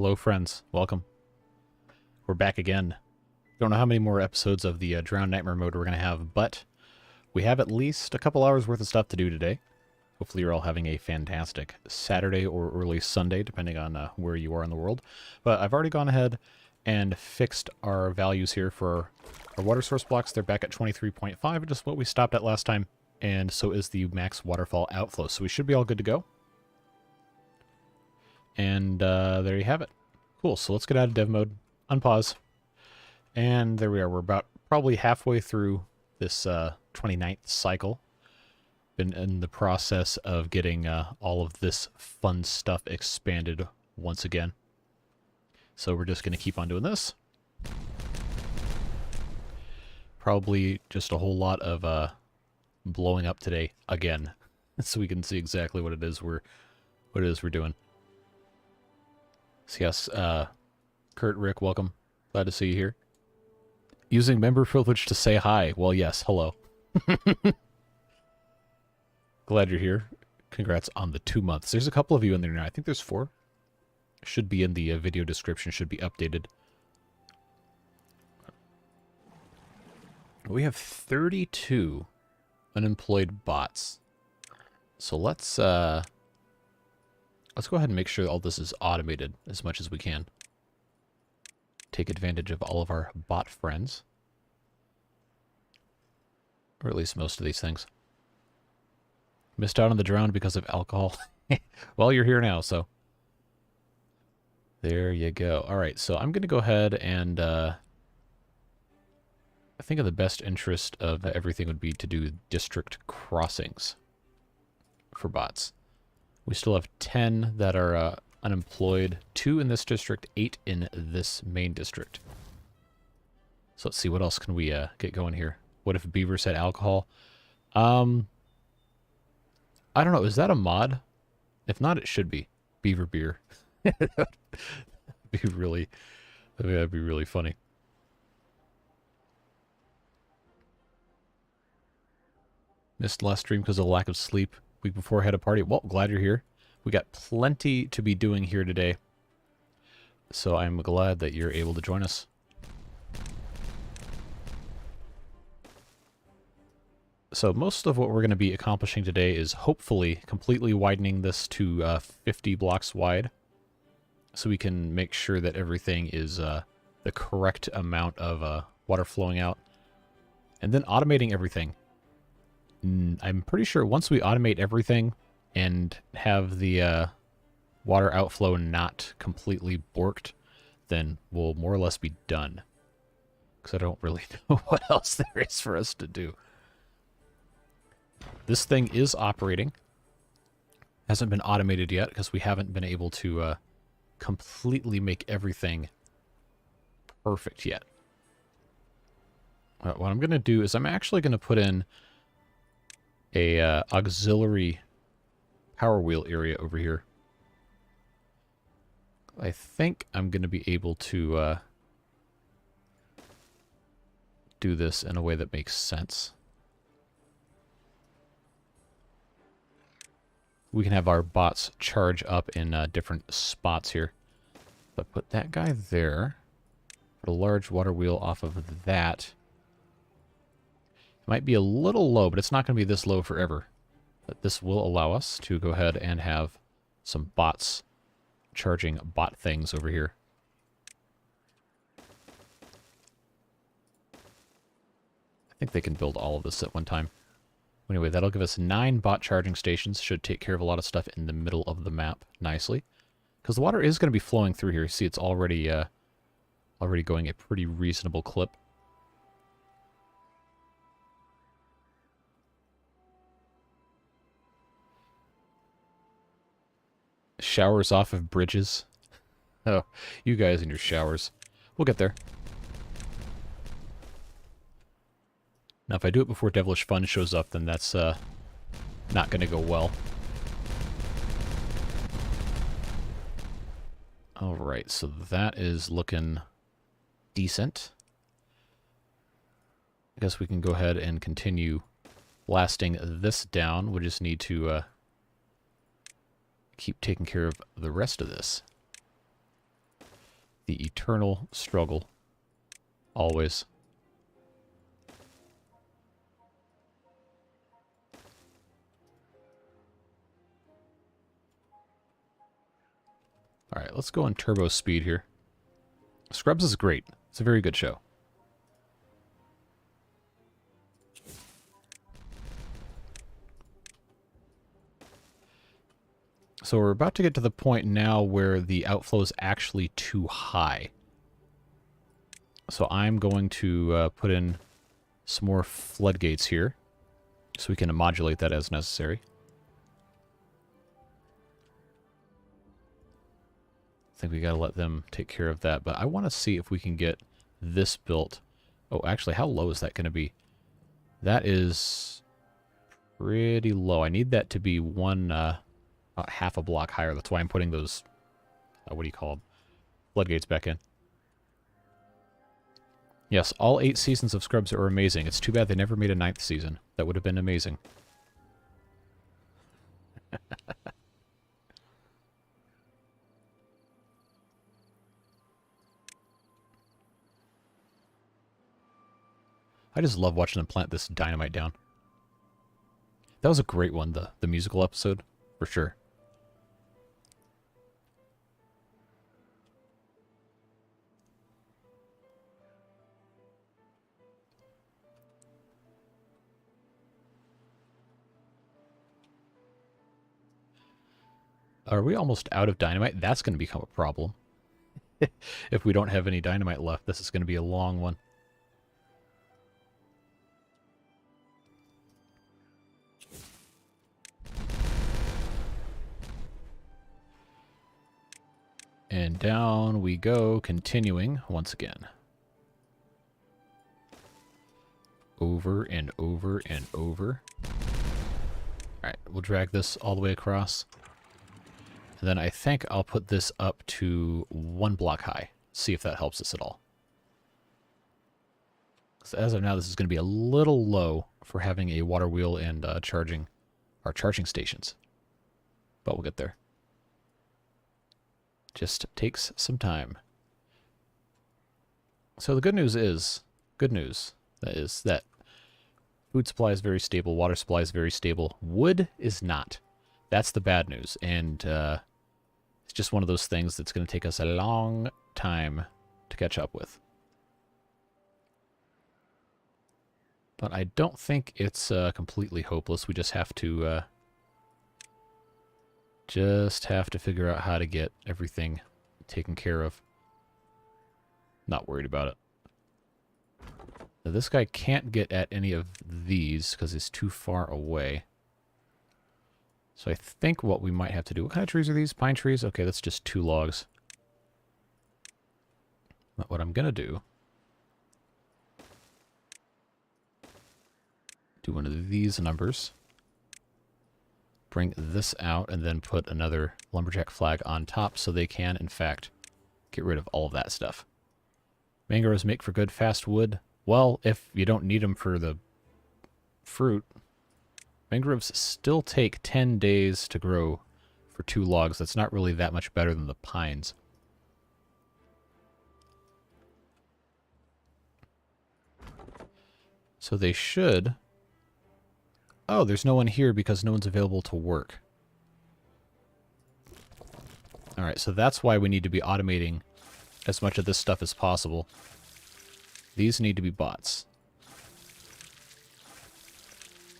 Hello, friends. Welcome. We're back again. Don't know how many more episodes of the Drowned Nightmare mode we're going to have, but we have at least a couple hours worth of stuff to do today. Hopefully you're all having a fantastic Saturday or early Sunday, depending on where you are in the world. But I've already gone ahead and fixed our values here for our water source blocks. They're back at 23.5, just what we stopped at last time. And so is the max waterfall outflow. So we should be all good to go. And there you have it. Cool, so let's get out of dev mode, unpause. And there we are. We're about probably halfway through this 29th cycle. Been in the process of getting all of this fun stuff expanded once again. So we're just going to keep on doing this. Probably just a whole lot of blowing up today again, so we can see exactly what it is we're doing. So yes, Kurt, Rick, welcome. Glad to see you here. Using member privilege to say hi. Well, yes, hello. Glad you're here. Congrats on the 2 months. There's a couple of you in there now. I think there's 4. Should be in the video description. Should be updated. We have 32 unemployed bots. So let's go ahead and make sure all this is automated as much as we can. Take advantage of all of our bot friends. Or at least most of these things. Missed out on the drown because of alcohol. Well, you're here now, so. There you go. Alright, so I'm going to go ahead and I think in the best interest of everything would be to do district crossings for bots. We still have 10 that are unemployed, 2 in this district, 8 in this main district. So let's see, what else can we get going here? What if Beaver said alcohol? I don't know, is that a mod? If not, it should be. Beaver beer. That'd be really funny. Missed last stream because of lack of sleep. Week before I had a party. Well, glad you're here. We got plenty to be doing here today. So I'm glad that you're able to join us. So most of what we're going to be accomplishing today is hopefully completely widening this to 50 blocks wide. So we can make sure that everything is the correct amount of water flowing out. And then automating everything. I'm pretty sure once we automate everything and have the water outflow not completely borked, then we'll more or less be done. Because I don't really know what else there is for us to do. This thing is operating. Hasn't been automated yet because we haven't been able to completely make everything perfect yet. What I'm going to do is I'm actually going to put in a auxiliary power wheel area over here. I think I'm going to be able to do this in a way that makes sense. We can have our bots charge up in different spots here. So I put that guy there. Put a large water wheel off of that. Might be a little low, but it's not going to be this low forever. But this will allow us to go ahead and have some bots charging bot things over here. I think they can build all of this at one time. Anyway, that'll give us 9 bot charging stations. Should take care of a lot of stuff in the middle of the map nicely. Because the water is going to be flowing through here. See, it's already going a pretty reasonable clip. Showers off of bridges. Oh, you guys and your showers. We'll get there. Now, if I do it before Devilish Fun shows up, then that's not going to go well. Alright, so that is looking decent. I guess we can go ahead and continue blasting this down. We just need to keep taking care of the rest of this. The eternal struggle. Always. Alright, let's go on turbo speed here. Scrubs is great. It's a very good show. So we're about to get to the point now where the outflow is actually too high. So I'm going to put in some more floodgates here, so we can modulate that as necessary. I think we gotta let them take care of that, but I want to see if we can get this built. Oh, actually, how low is that going to be? That is pretty low. I need that to be half a block higher. That's why I'm putting those, what do you call them, floodgates back in. Yes, all 8 seasons of Scrubs are amazing. It's too bad they never made a 9th season. That would have been amazing. I just love watching them plant this dynamite down. That was a great one, the musical episode, for sure. Are we almost out of dynamite? That's going to become a problem. If we don't have any dynamite left, this is going to be a long one. And down we go, continuing once again. Over and over and over. Alright, we'll drag this all the way across. And then I think I'll put this up to 1 block high. See if that helps us at all. So as of now, this is going to be a little low for having a water wheel and charging our charging stations. But we'll get there. Just takes some time. So the good news is, that food supply is very stable, water supply is very stable, wood is not. That's the bad news, and it's just one of those things that's going to take us a long time to catch up with. But I don't think it's completely hopeless. We just have to figure out how to get everything taken care of. Not worried about it. Now, this guy can't get at any of these because he's too far away. So I think what we might have to do... What kind of trees are these? Pine trees? Okay, that's just 2 logs. But what I'm going to do... do one of these numbers. Bring this out and then put another lumberjack flag on top so they can, in fact, get rid of all of that stuff. Mangroves make for good fast wood. Well, if you don't need them for the fruit... Mangroves still take 10 days to grow for 2 logs. That's not really that much better than the pines. So they should... Oh, there's no one here because no one's available to work. Alright, so that's why we need to be automating as much of this stuff as possible. These need to be bots.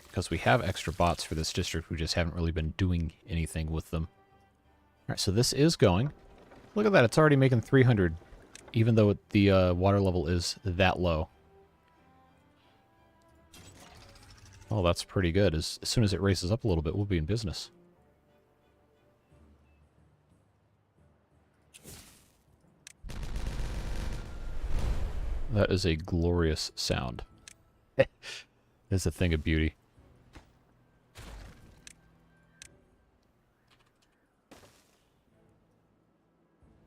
Because we have extra bots for this district, we just haven't really been doing anything with them. Alright, so this is going. Look at that, it's already making 300, even though the water level is that low. Well, that's pretty good. As soon as it races up a little bit, we'll be in business. That is a glorious sound. It's a thing of beauty.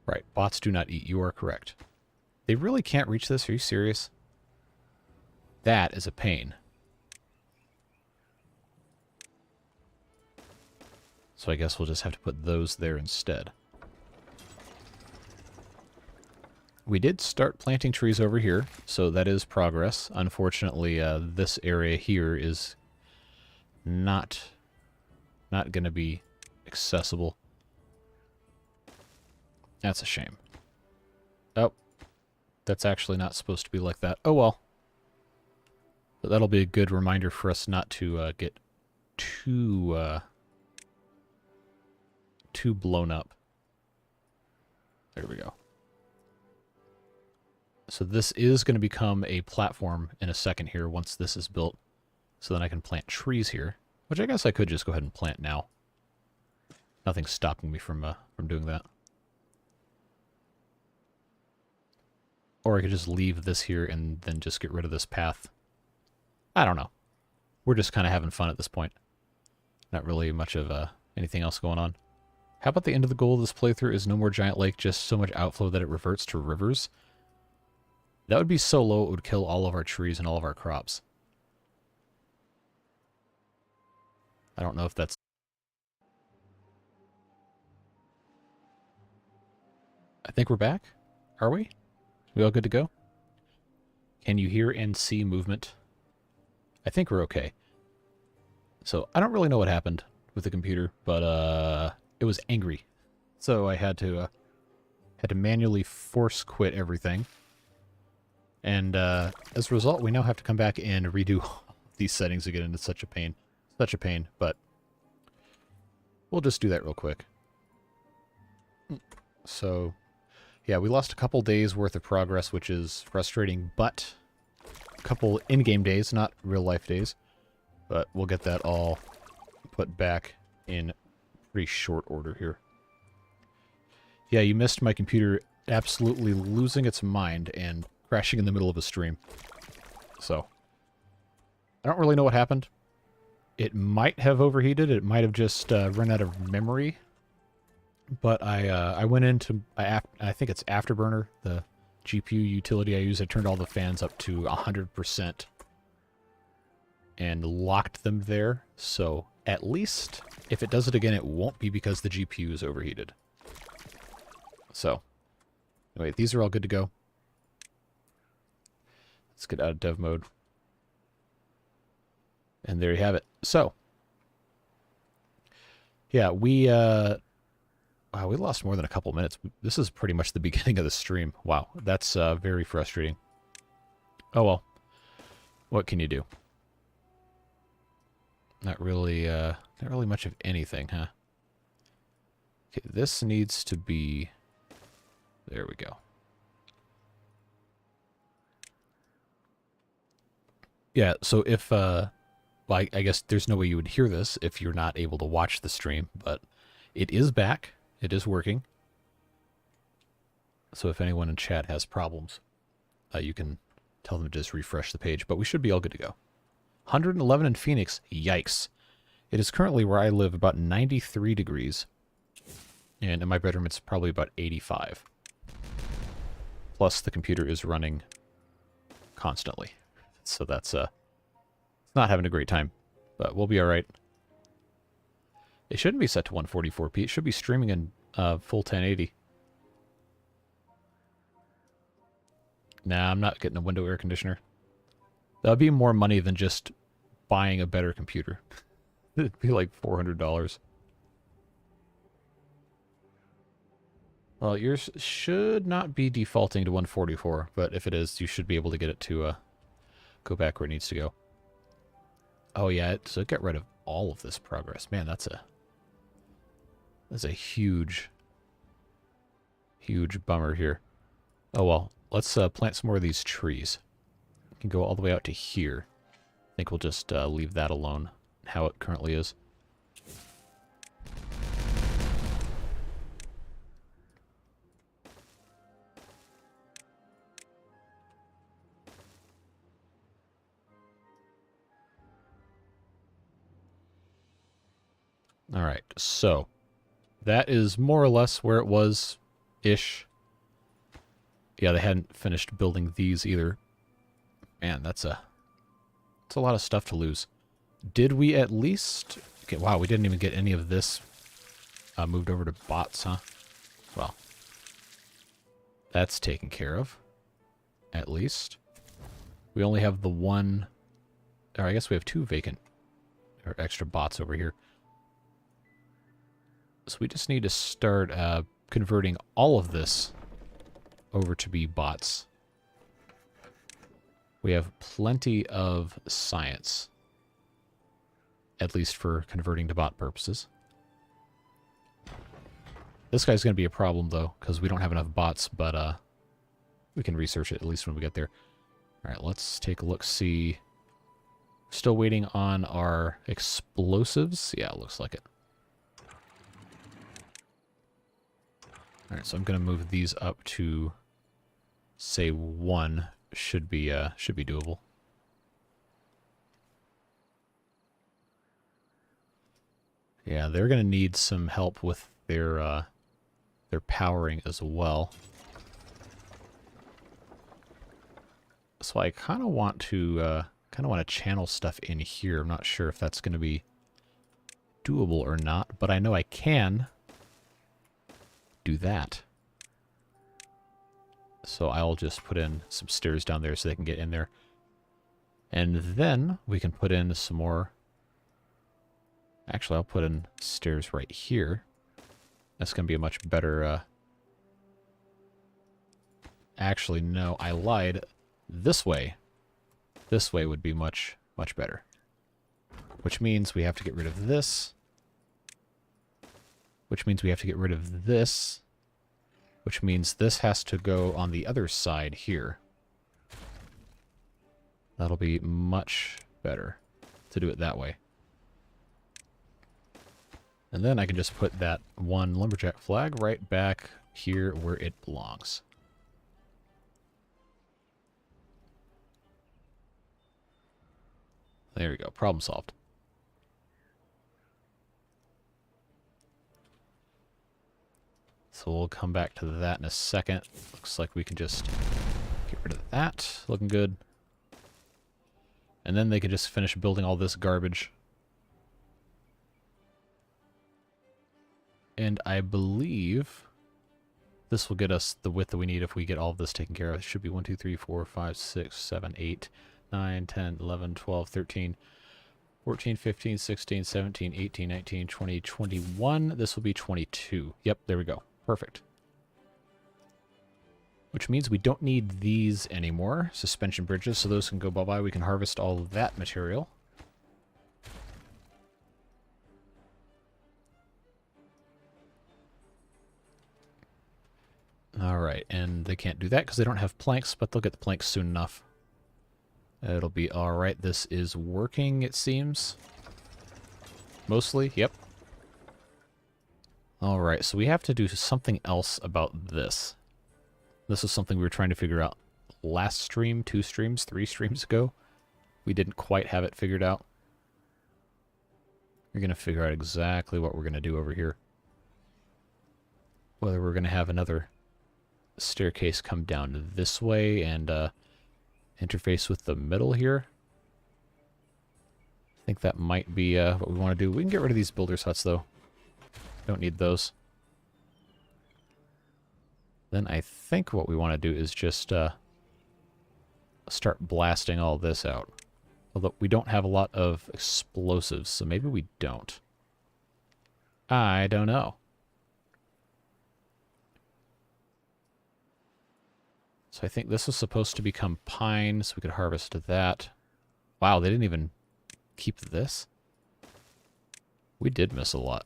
Right, bots do not eat. You are correct. They really can't reach this? Are you serious? That is a pain. So I guess we'll just have to put those there instead. We did start planting trees over here, so that is progress. Unfortunately, this area here is not going to be accessible. That's a shame. Oh, that's actually not supposed to be like that. Oh well. But that'll be a good reminder for us not to get too blown up. There we go. So this is going to become a platform in a second here once this is built. So then I can plant trees here, which I guess I could just go ahead and plant now. Nothing's stopping me from doing that. Or I could just leave this here and then just get rid of this path. I don't know. We're just kind of having fun at this point. Not really much of anything else going on. How about the end of the goal of this playthrough is no more giant lake, just so much outflow that it reverts to rivers? That would be so low it would kill all of our trees and all of our crops. I don't know if that's... I think we're back. Are we? We all good to go? Can you hear and see movement? I think we're okay. So, I don't really know what happened with the computer, but it was angry. So I had to manually force quit everything. And as a result, we now have to come back and redo these settings again, and it's such a pain. Such a pain, but we'll just do that real quick. So, yeah, we lost a couple days worth of progress, which is frustrating, but a couple in-game days, not real-life days. But we'll get that all put back in pretty short order here. Yeah, you missed my computer absolutely losing its mind and crashing in the middle of a stream. So, I don't really know what happened. It might have overheated. It might have just run out of memory. But I went into, I think it's Afterburner, the GPU utility I use. I turned all the fans up to 100% and locked them there. So at least if it does it again, it won't be because the GPU is overheated. So anyway, these are all good to go. Let's get out of dev mode. And there you have it. So, yeah, wow, we lost more than a couple minutes. This is pretty much the beginning of the stream. Wow, that's very frustrating. Oh well, what can you do? Not really much of anything, huh? Okay, this needs to be... There we go. Yeah, so if... well, I guess there's no way you would hear this if you're not able to watch the stream, but it is back. It is working. So if anyone in chat has problems, you can tell them to just refresh the page, but we should be all good to go. 111 in Phoenix. Yikes. It is currently where I live about 93 degrees. And in my bedroom, it's probably about 85. Plus, the computer is running constantly. So that's, it's not having a great time. But we'll be alright. It shouldn't be set to 144p. It should be streaming in full 1080. Nah, I'm not getting a window air conditioner. That'd be more money than just buying a better computer. It'd be like $400. Well, yours should not be defaulting to 144, but if it is, you should be able to get it to go back where it needs to go. Oh yeah, so get rid of all of this progress. Man, that's a huge bummer here. Oh well, let's plant some more of these trees. We can go all the way out to here. I think we'll just leave that alone, how it currently is. Alright, so that is more or less where it was-ish. Yeah, they hadn't finished building these either. Man, that's a lot of stuff to lose. Did we at least... Okay, wow, we didn't even get any of this moved over to bots, huh? Well, That's taken care of. At least. We only have the one... Or I guess we have 2 vacant... Or extra bots over here. So we just need to start converting all of this over to be bots. We have plenty of science. At least for converting to bot purposes. This guy's going to be a problem, though, because we don't have enough bots, but we can research it at least when we get there. Alright, let's take a look, see. Still waiting on our explosives. Yeah, it looks like it. Alright, so I'm going to move these up to, say, 1 should be doable. Yeah, they're going to need some help with their powering as well. So I kind of want to channel stuff in here. I'm not sure if that's going to be doable or not, but I know I can do that. So I'll just put in some stairs down there so they can get in there. And then we can put in some more. Actually, I'll put in stairs right here. That's going to be a much better... Actually, no, I lied. This way. This way would be much, much better. Which means we have to get rid of this. Which means we have to get rid of this. Which means this has to go on the other side here. That'll be much better to do it that way. And then I can just put that one lumberjack flag right back here where it belongs. There we go. Problem solved. So we'll come back to that in a second. Looks like we can just get rid of that. Looking good. And then they can just finish building all this garbage. And I believe this will get us the width that we need if we get all of this taken care of. It should be 1, 2, 3, 4, 5, 6, 7, 8, 9, 10, 11, 12, 13, 14, 15, 16, 17, 18, 19, 20, 21. This will be 22. Yep, there we go. Perfect. Which means we don't need these anymore. Suspension bridges, so those can go bye-bye. We can harvest all of that material. Alright, and they can't do that because they don't have planks, but they'll get the planks soon enough. It'll be alright. This is working, it seems. Mostly, yep. Alright, so we have to do something else about this. This is something we were trying to figure out last stream, 2 streams, 3 streams ago. We didn't quite have it figured out. We're going to figure out exactly what we're going to do over here. Whether we're going to have another staircase come down this way and interface with the middle here. I think that might be what we want to do. We can get rid of these builders' huts, though. Don't need those. Then I think what we want to do is just start blasting all this out. Although we don't have a lot of explosives, so maybe we don't. I don't know. So I think this was supposed to become pine, so we could harvest that. Wow, they didn't even keep this? We did miss a lot.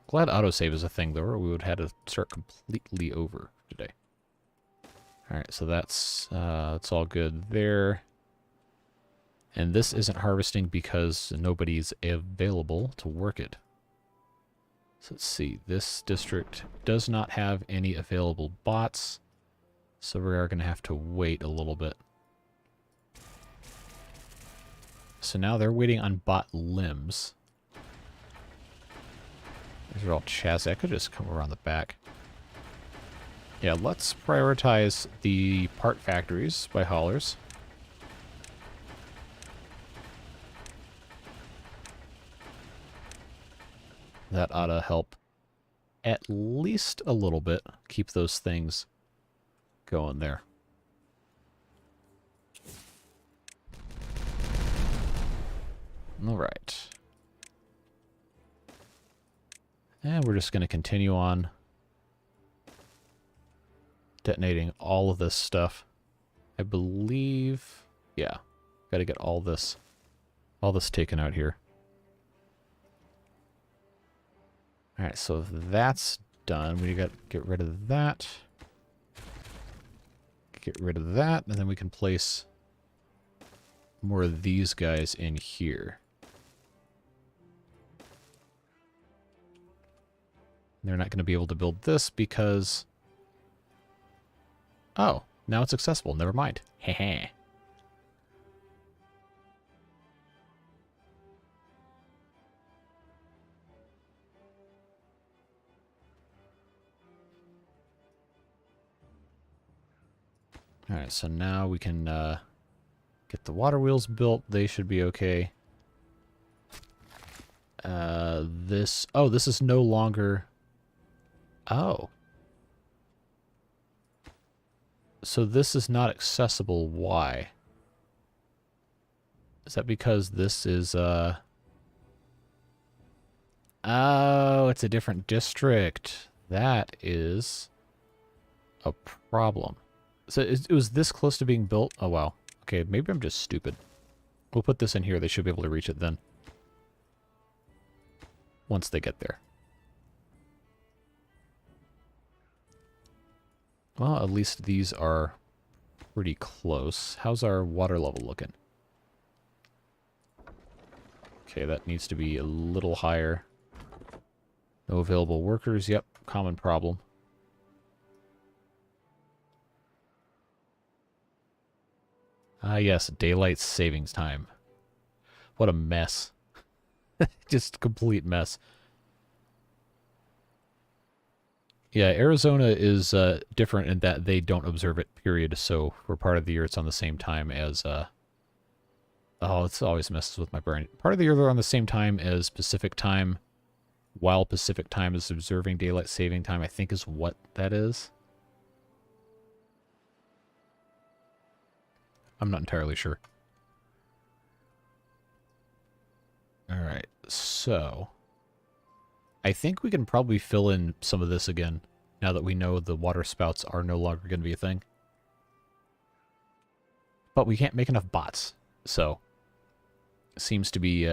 Glad autosave is a thing, though, or we would have had to start completely over today. Alright, so that's all good there. And this isn't harvesting because nobody's available to work it. So let's see, this district does not have any available bots, so we are going to have to wait a little bit. So now they're waiting on bot limbs. These are all chassis. I could just come around the back. Yeah, let's prioritize the part factories by haulers. That ought to help at least a little bit. Keep those things going there. All right. And we're just going to continue on detonating all of this stuff. I believe, yeah, got to get all this taken out here. All right, so if that's done, we got to get rid of that. Get rid of that, and then we can place more of these guys in here. They're not going to be able to build this because... Oh, now it's accessible. Never mind. Heh. Alright, so now we can get the water wheels built. They should be okay. This is no longer... Oh. So this is not accessible. Why? Is that because this is, Oh, it's a different district. That is a problem. So it was this close to being built? Oh, wow. Okay, maybe I'm just stupid. We'll put this in here. They should be able to reach it then. Once they get there. Well, at least these are pretty close. How's our water level looking? Okay, that needs to be a little higher. No available workers. Yep, common problem. Ah, yes, daylight savings time. What a mess. Just complete mess. Yeah, Arizona is different in that they don't observe it, period. So for part of the year, it's on the same time as... Oh, it's always messes with my brain. Part of the year, they're on the same time as Pacific time, while Pacific time is observing daylight saving time, I think is what that is. I'm not entirely sure. Alright, so... I think we can probably fill in some of this again, now that we know the water spouts are no longer going to be a thing. But we can't make enough bots, so... It seems to be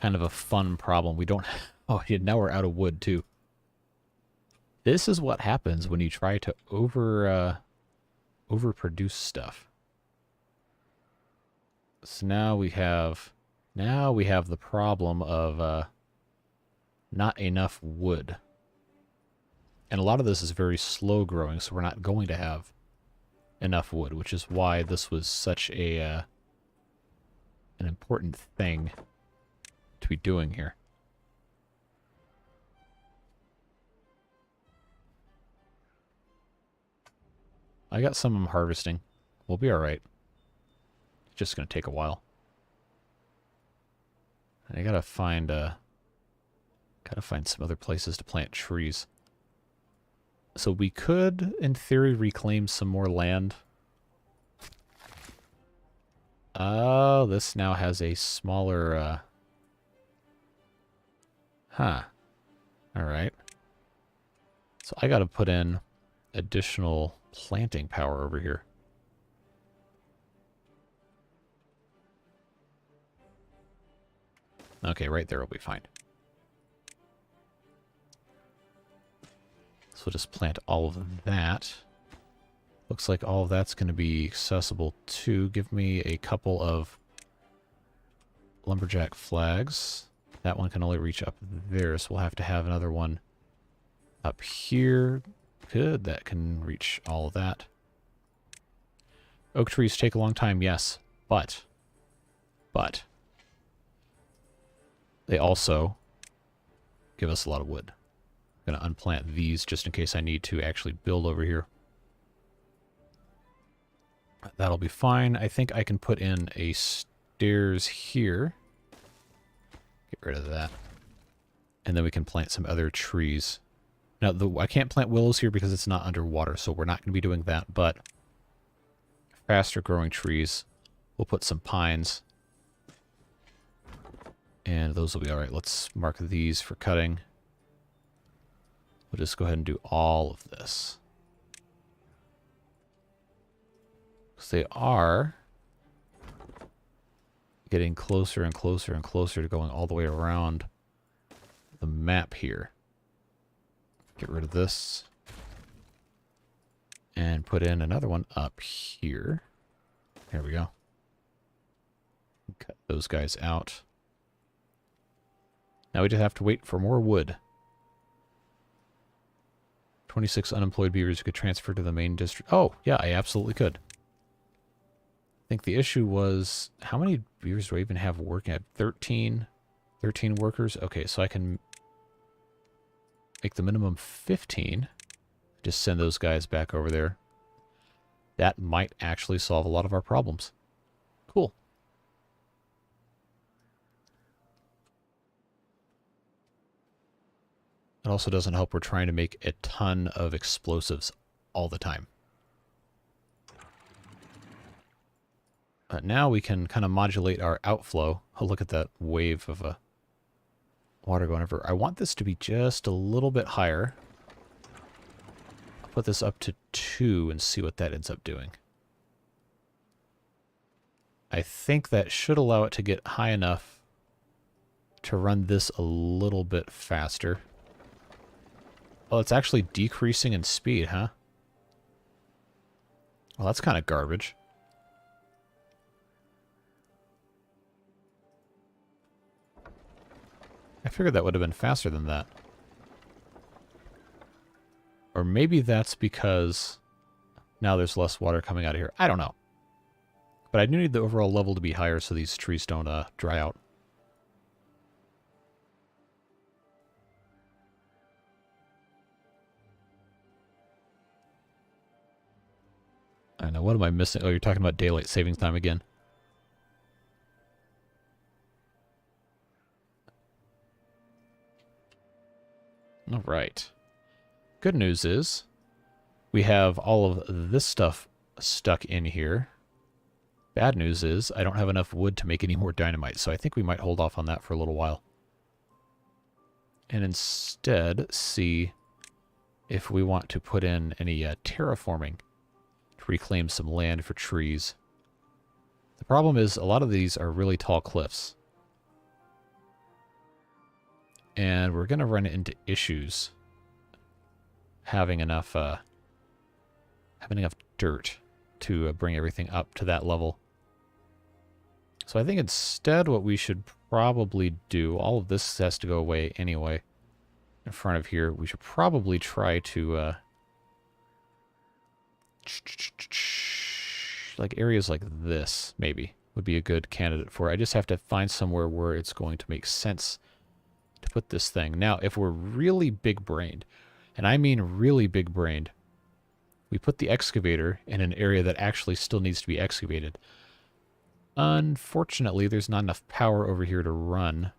kind of a fun problem. We don't... Oh, yeah, now we're out of wood, too. This is what happens when you try to overproduce stuff. So now we have the problem of not enough wood. And a lot of this is very slow growing, so we're not going to have enough wood, which is why this was such a an important thing to be doing here. I got some I'm harvesting. We'll be alright. It's just going to take a while. I gotta find some other places to plant trees. So we could, in theory, reclaim some more land. Oh, this now has a smaller, Huh. Alright. So I gotta put in additional planting power over here. Okay, right there will be fine. So we'll just plant all of that. Looks like all of that's going to be accessible too. Give me a couple of lumberjack flags. That one can only reach up there, so we'll have to have another one up here. Good, that can reach all of that. Oak trees take a long time, yes, but they also give us a lot of wood. I'm going to unplant these just in case I need to actually build over here. That'll be fine. I think I can put in a stairs here. Get rid of that. And then we can plant some other trees. Now, I can't plant willows here because it's not underwater, so we're not going to be doing that, but faster growing trees. We'll put some pines. And those will be alright. Let's mark these for cutting. We'll just go ahead and do all of this. Because they are getting closer and closer and closer to going all the way around the map here. Get rid of this. And put in another one up here. There we go. Cut those guys out. Now we just have to wait for more wood. 26 unemployed beavers could transfer to the main district. Oh, yeah, I absolutely could. I think the issue was, how many beavers do I even have working? I have 13 workers. Okay, so I can make the minimum 15. Just send those guys back over there. That might actually solve a lot of our problems. Cool. It also doesn't help we're trying to make a ton of explosives all the time. But now we can kind of modulate our outflow. Oh, look at that wave of water going over. I want this to be just a little bit higher. I'll put this up to 2 and see what that ends up doing. I think that should allow it to get high enough to run this a little bit faster. Oh, it's actually decreasing in speed, huh? Well, that's kind of garbage. I figured that would have been faster than that. Or maybe that's because now there's less water coming out of here. I don't know. But I do need the overall level to be higher so these trees don't dry out. I know, what am I missing? Oh, you're talking about daylight savings time again. All right. Good news is we have all of this stuff stuck in here. Bad news is I don't have enough wood to make any more dynamite, so I think we might hold off on that for a little while. And instead see if we want to put in any terraforming to reclaim some land for trees. The problem is a lot of these are really tall cliffs. And we're going to run into issues having enough dirt to bring everything up to that level. So I think instead what we should probably do, all of this has to go away anyway. In front of here, we should probably try to like areas like this maybe would be a good candidate for it. I just have to find somewhere where it's going to make sense to put this thing. Now, if we're really big-brained, and I mean really big-brained, we put the excavator in an area that actually still needs to be excavated. Unfortunately, there's not enough power over here to run.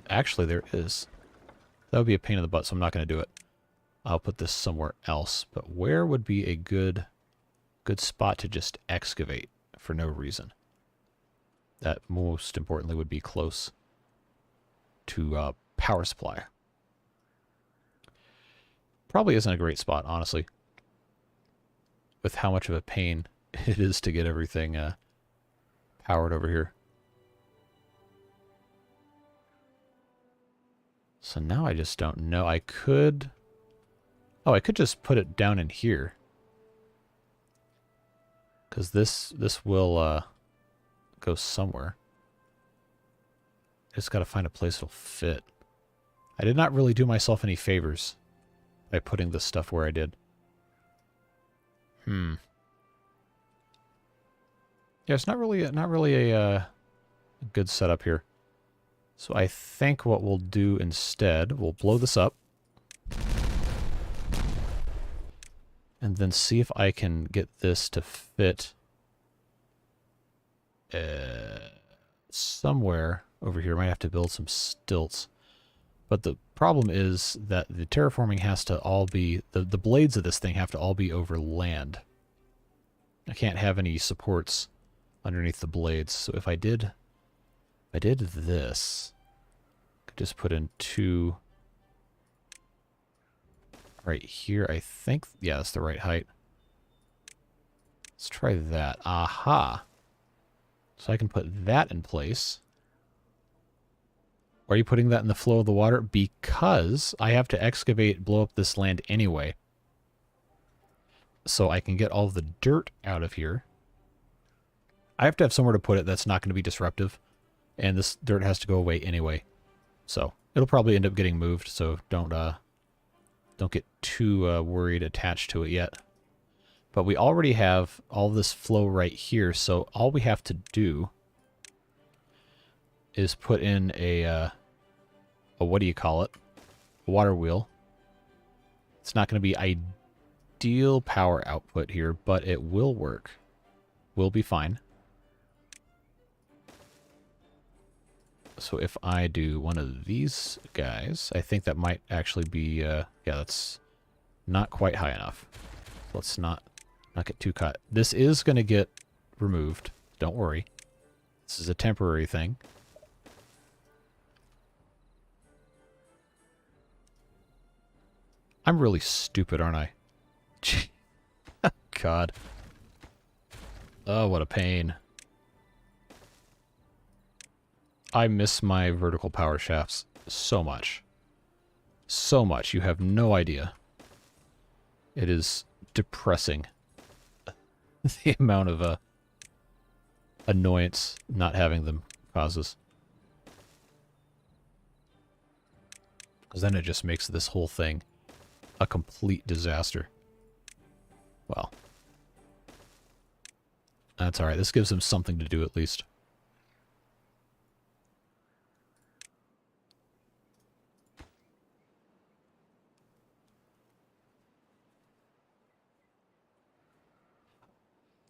Actually, there is. That would be a pain in the butt, so I'm not going to do it. I'll put this somewhere else. But where would be a good spot to just excavate for no reason? That, most importantly, would be close to power supply. Probably isn't a great spot, honestly, with how much of a pain it is to get everything powered over here. So now I just don't know. I could just put it down in here, because this will go somewhere. Just got to find a place that'll fit. I did not really do myself any favors by putting this stuff where I did. Yeah, it's not really a good setup here. So I think what we'll do instead, we'll blow this up. And then see if I can get this to fit somewhere over here. I might have to build some stilts. But the problem is that the terraforming has to all be, the blades of this thing have to all be over land. I can't have any supports underneath the blades. So if I did this, I could just put in 2 right here. I think, yeah, that's the right height. Let's try that. Aha. So I can put that in place. Why are you putting that in the flow of the water? Because I have to excavate, blow up this land anyway. So I can get all the dirt out of here. I have to have somewhere to put it that's not going to be disruptive. And this dirt has to go away anyway. So it'll probably end up getting moved, so don't get too worried attached to it yet. But we already have all this flow right here, so all we have to do is put in a what do you call it? A water wheel. It's not going to be ideal power output here, but it will work. We'll be fine. So if I do one of these guys, I think that might actually be, yeah, that's not quite high enough. Let's not get too caught. This is going to get removed. Don't worry. This is a temporary thing. I'm really stupid, aren't I? God. Oh, what a pain. I miss my vertical power shafts so much. So much. You have no idea. It is depressing. The amount of annoyance not having them causes. Because then it just makes this whole thing a complete disaster. Well, that's alright. This gives them something to do at least.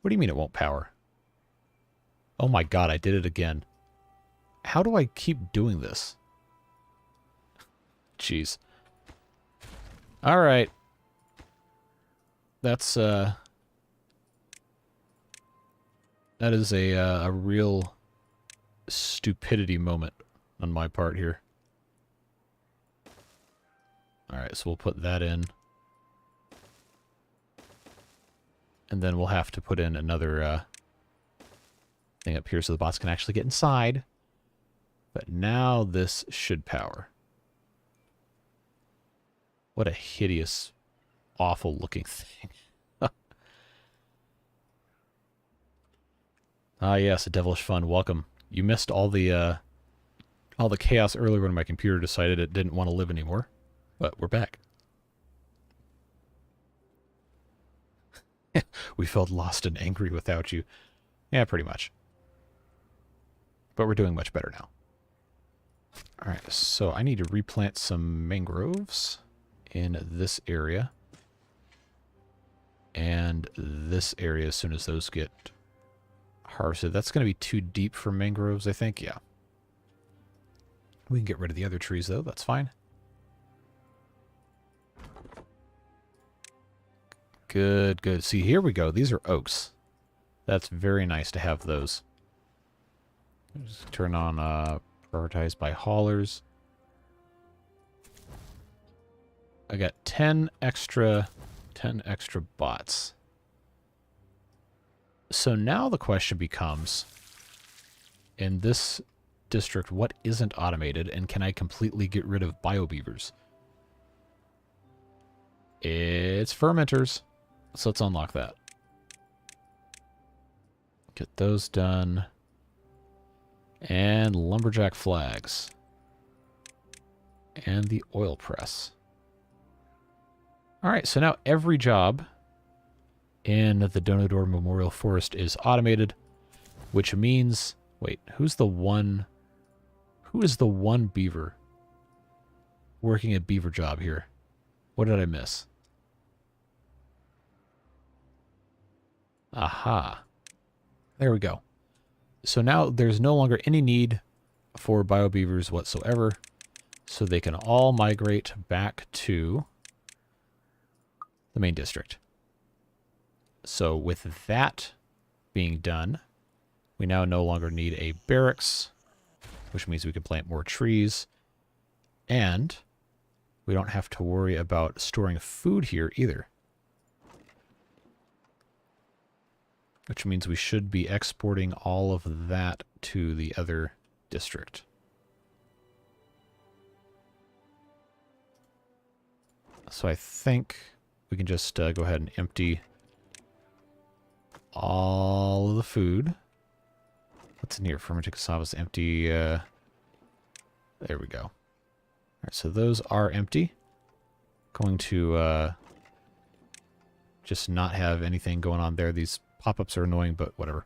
What do you mean it won't power? Oh my god, I did it again. How do I keep doing this? Jeez. Alright. That's, that is a real stupidity moment on my part here. Alright, so we'll put that in. And then we'll have to put in another thing up here so the bots can actually get inside. But now this should power. What a hideous, awful looking thing. Ah yes, a devilish fun. Welcome. You missed all the chaos earlier when my computer decided it didn't want to live anymore. But we're back. We felt lost and angry without you. Yeah, pretty much. But we're doing much better now. Alright, so I need to replant some mangroves in this area. And this area as soon as those get harvested. That's going to be too deep for mangroves, I think. Yeah. We can get rid of the other trees, though. That's fine. Good, good. See, here we go. These are oaks. That's very nice to have those. Just turn on prioritize by haulers. I got 10 extra bots. So now the question becomes, in this district, what isn't automated, and can I completely get rid of biobeavers? It's fermenters. So let's unlock that. Get those done. And lumberjack flags. And the oil press. Alright, so now every job in the Donador Memorial Forest is automated, which means... Wait, who is the one beaver working a beaver job here? What did I miss? Aha. There we go. So now there's no longer any need for biobeavers whatsoever. so they can all migrate back to the main district. So with that being done, we now no longer need a barracks, which means we can plant more trees, and we don't have to worry about storing food here either. Which means we should be exporting all of that to the other district. So I think we can just go ahead and empty all of the food. What's in here? Fermented cassava is empty. There we go. All right, so those are empty. Going to just not have anything going on there. These pop-ups are annoying, but whatever.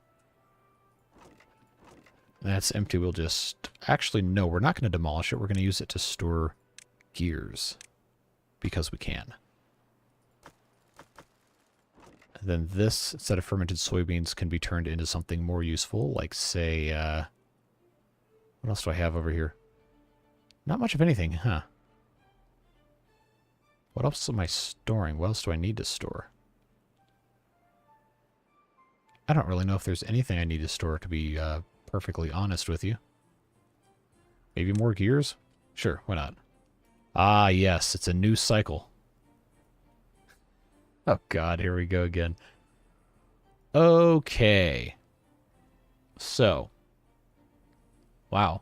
That's empty. We'll just... Actually, no, we're not going to demolish it. We're going to use it to store gears. Because we can. And then this set of fermented soybeans can be turned into something more useful, like, say... what else do I have over here? Not much of anything, huh? What else am I storing? What else do I need to store? I don't really know if there's anything I need to store, to be perfectly honest with you. Maybe more gears? Sure, why not? Ah, yes, it's a new cycle. Oh god, here we go again. Okay. So. Wow.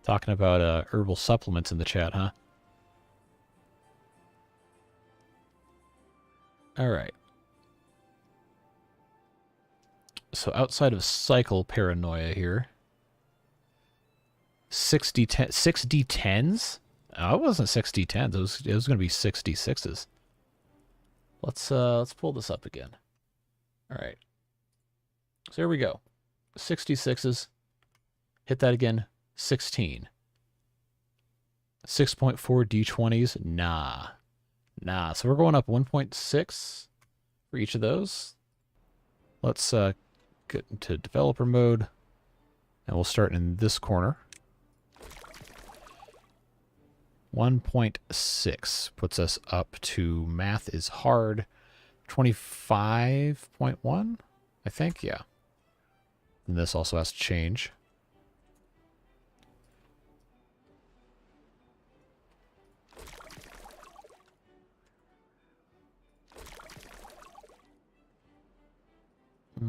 Talking about herbal supplements in the chat, huh? Alright. So outside of cycle paranoia here. 6d10s? Oh, it wasn't 6d10s. It was going to be 6d6s. Let's pull this up again. All right. So here we go. 6d6s. Hit that again. 16. 6.4 d20s. Nah. So we're going up 1.6 for each of those. Let's get into developer mode. And we'll start in this corner. 1.6 puts us up to math is hard. 25.1, I think, yeah. And this also has to change.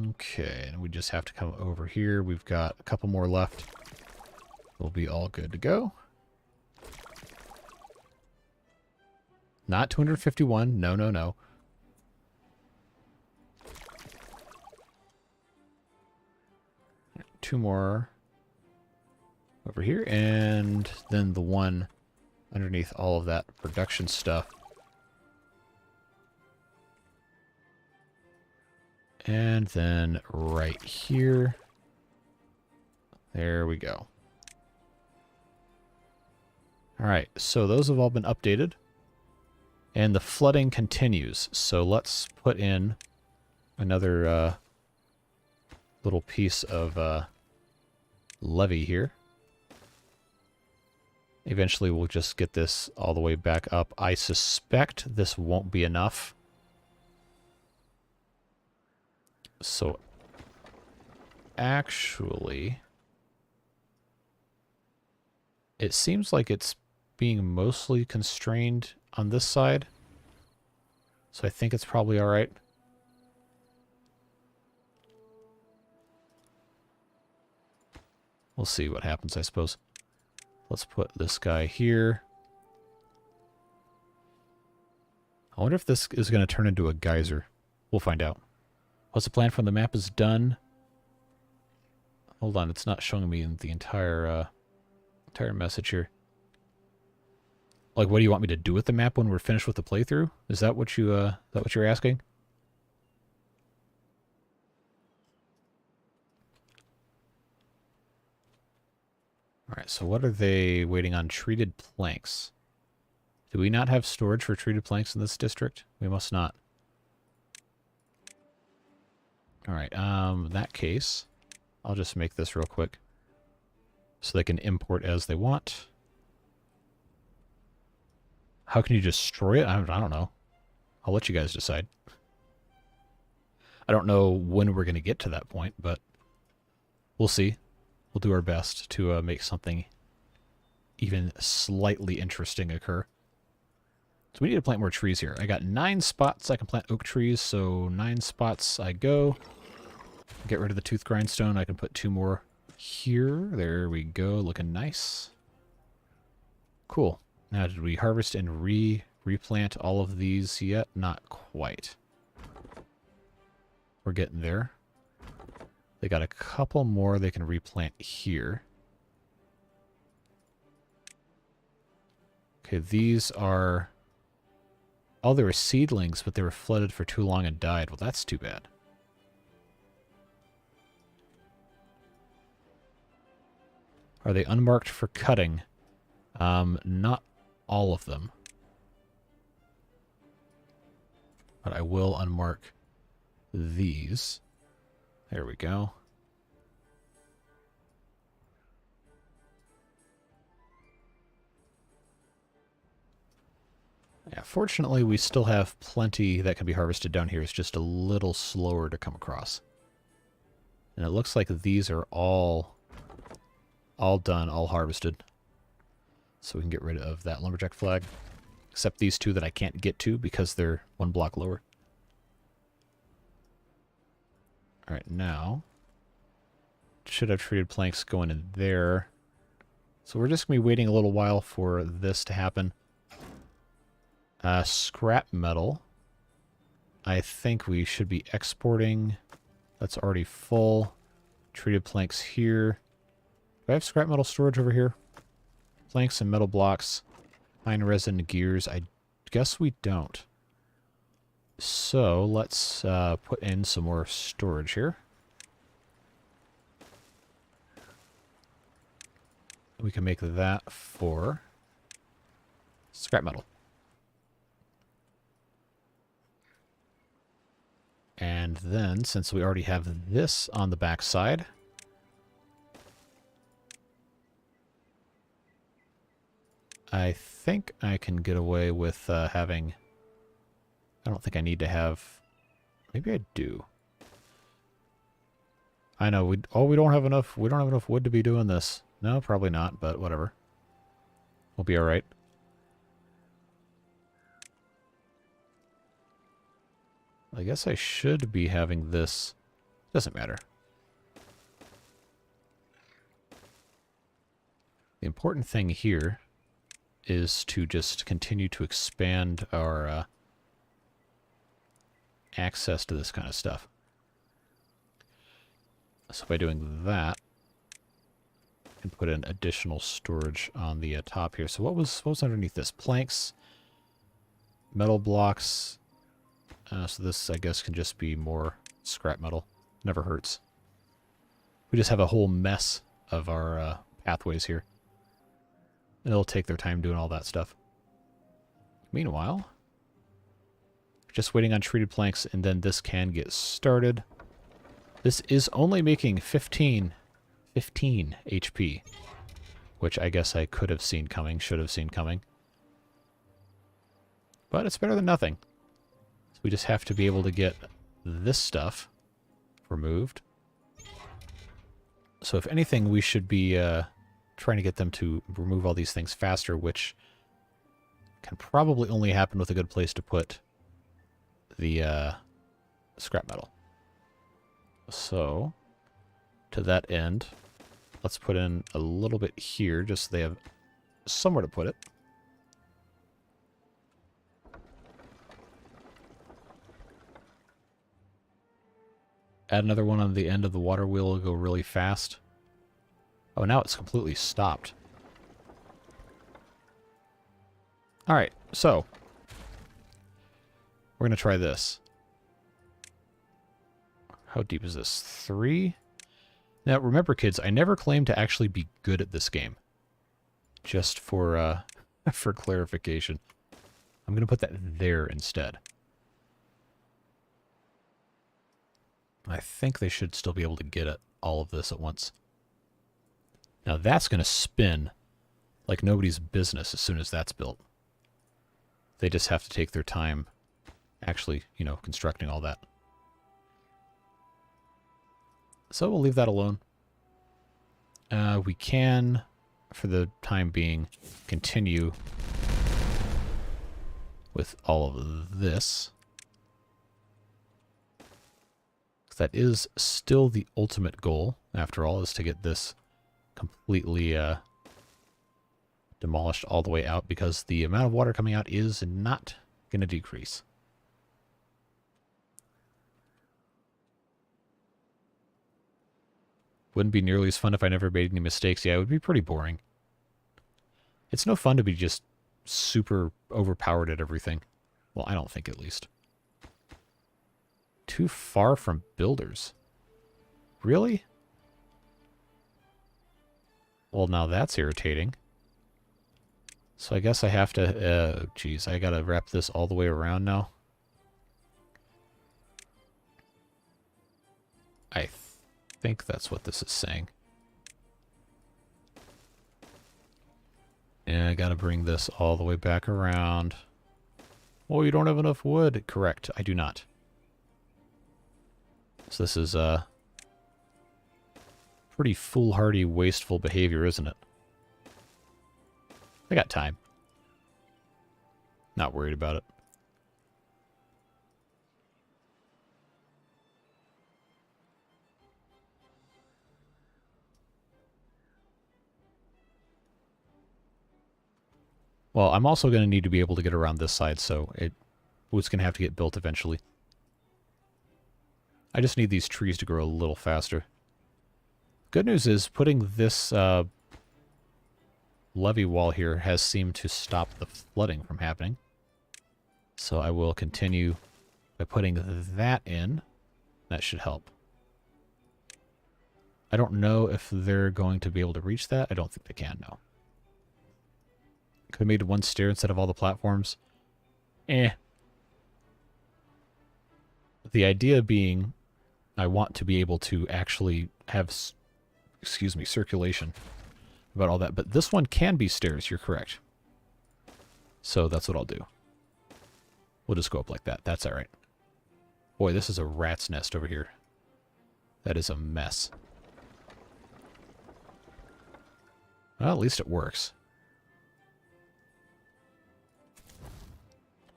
Okay, and we just have to come over here. We've got a couple more left. We'll be all good to go. Not 251. No. 2 more over here, and then the one underneath all of that production stuff. And then right here. There we go. Alright, so those have all been updated. And the flooding continues. So let's put in another little piece of levee here. Eventually we'll just get this all the way back up. I suspect this won't be enough. So actually, it seems like it's being mostly constrained on this side. So I think it's probably alright. We'll see what happens, I suppose. Let's put this guy here. I wonder if this is going to turn into a geyser. We'll find out. What's the plan from the map is done? Hold on, it's not showing me the entire message here. Like, what do you want me to do with the map when we're finished with the playthrough? Is that what you're asking? Alright, so what are they waiting on? Treated planks. Do we not have storage for treated planks in this district? We must not. Alright, in that case, I'll just make this real quick. So they can import as they want. How can you destroy it? I don't know. I'll let you guys decide. I don't know when we're going to get to that point, but we'll see. We'll do our best to make something even slightly interesting occur. So we need to plant more trees here. I got 9 spots I can plant oak trees, so 9 spots I go. Get rid of the tooth grindstone. I can put 2 more here. There we go, looking nice. Cool. Now, did we harvest and replant all of these yet? Not quite. We're getting there. They got a couple more they can replant here. Okay, these are... Oh, they were seedlings, but they were flooded for too long and died. Well, that's too bad. Are they unmarked for cutting? Not all of them. But I will unmark these. There we go. Yeah, fortunately, we still have plenty that can be harvested down here. It's just a little slower to come across. And it looks like these are all done, all harvested. So we can get rid of that lumberjack flag. Except these 2 that I can't get to because they're 1 block lower. Alright, now... should have treated planks going in there. So we're just going to be waiting a little while for this to happen. Scrap metal. I think we should be exporting. That's already full. Treated planks here. Do I have scrap metal storage over here? Planks and metal blocks. Pine resin gears. I guess we don't. So let's put in some more storage here. We can make that for scrap metal. And then, since we already have this on the back side, I think I can get away with having... I don't think I need to have... Maybe I do. I know, we don't have enough wood to be doing this. No, probably not, but whatever. We'll be alright. I guess I should be having this. Doesn't matter. The important thing here is to just continue to expand our access to this kind of stuff. So by doing that, I can put in additional storage on the top here. So what was underneath this? Planks, metal blocks. So this, I guess, can just be more scrap metal. Never hurts. We just have a whole mess of our pathways here. And it'll take their time doing all that stuff. Meanwhile, just waiting on treated planks, and then this can get started. This is only making 15 HP, which I guess I could have seen coming, should have seen coming. But it's better than nothing. So we just have to be able to get this stuff removed. So if anything, we should be trying to get them to remove all these things faster, which can probably only happen with a good place to put the scrap metal. So, to that end, let's put in a little bit here, just so they have somewhere to put it. Add another one on the end of the water wheel, will go really fast. Oh, now it's completely stopped. Alright, so we're going to try this. How deep is this? 3? Now, remember, kids, I never claimed to actually be good at this game. Just for for clarification. I'm going to put that there instead. I think they should still be able to get at all of this at once. Now that's going to spin like nobody's business as soon as that's built. They just have to take their time actually, you know, constructing all that. So we'll leave that alone. We can, for the time being, continue with all of this. That is still the ultimate goal, after all, is to get this completely demolished all the way out, because the amount of water coming out is not going to decrease. Wouldn't be nearly as fun if I never made any mistakes. Yeah, it would be pretty boring. It's no fun to be just super overpowered at everything. Well, I don't think, at least. Too far from builders. Really? Well, now that's irritating. So I guess I have to... geez, I gotta wrap this all the way around now. I think that's what this is saying. And I gotta bring this all the way back around. Oh, you don't have enough wood. Correct, I do not. So this is pretty foolhardy, wasteful behavior, isn't it? I got time. Not worried about it. Well, I'm also going to need to be able to get around this side, so it was going to have to get built eventually. I just need these trees to grow a little faster. Good news is, putting this levee wall here has seemed to stop the flooding from happening. So I will continue by putting that in. That should help. I don't know if they're going to be able to reach that. I don't think they can, no. Could have made one stair instead of all the platforms. The idea being, I want to be able to actually have, excuse me, circulation about all that. But this one can be stairs, you're correct. So that's what I'll do. We'll just go up like that. That's all right. Boy, this is a rat's nest over here. That is a mess. Well, at least it works.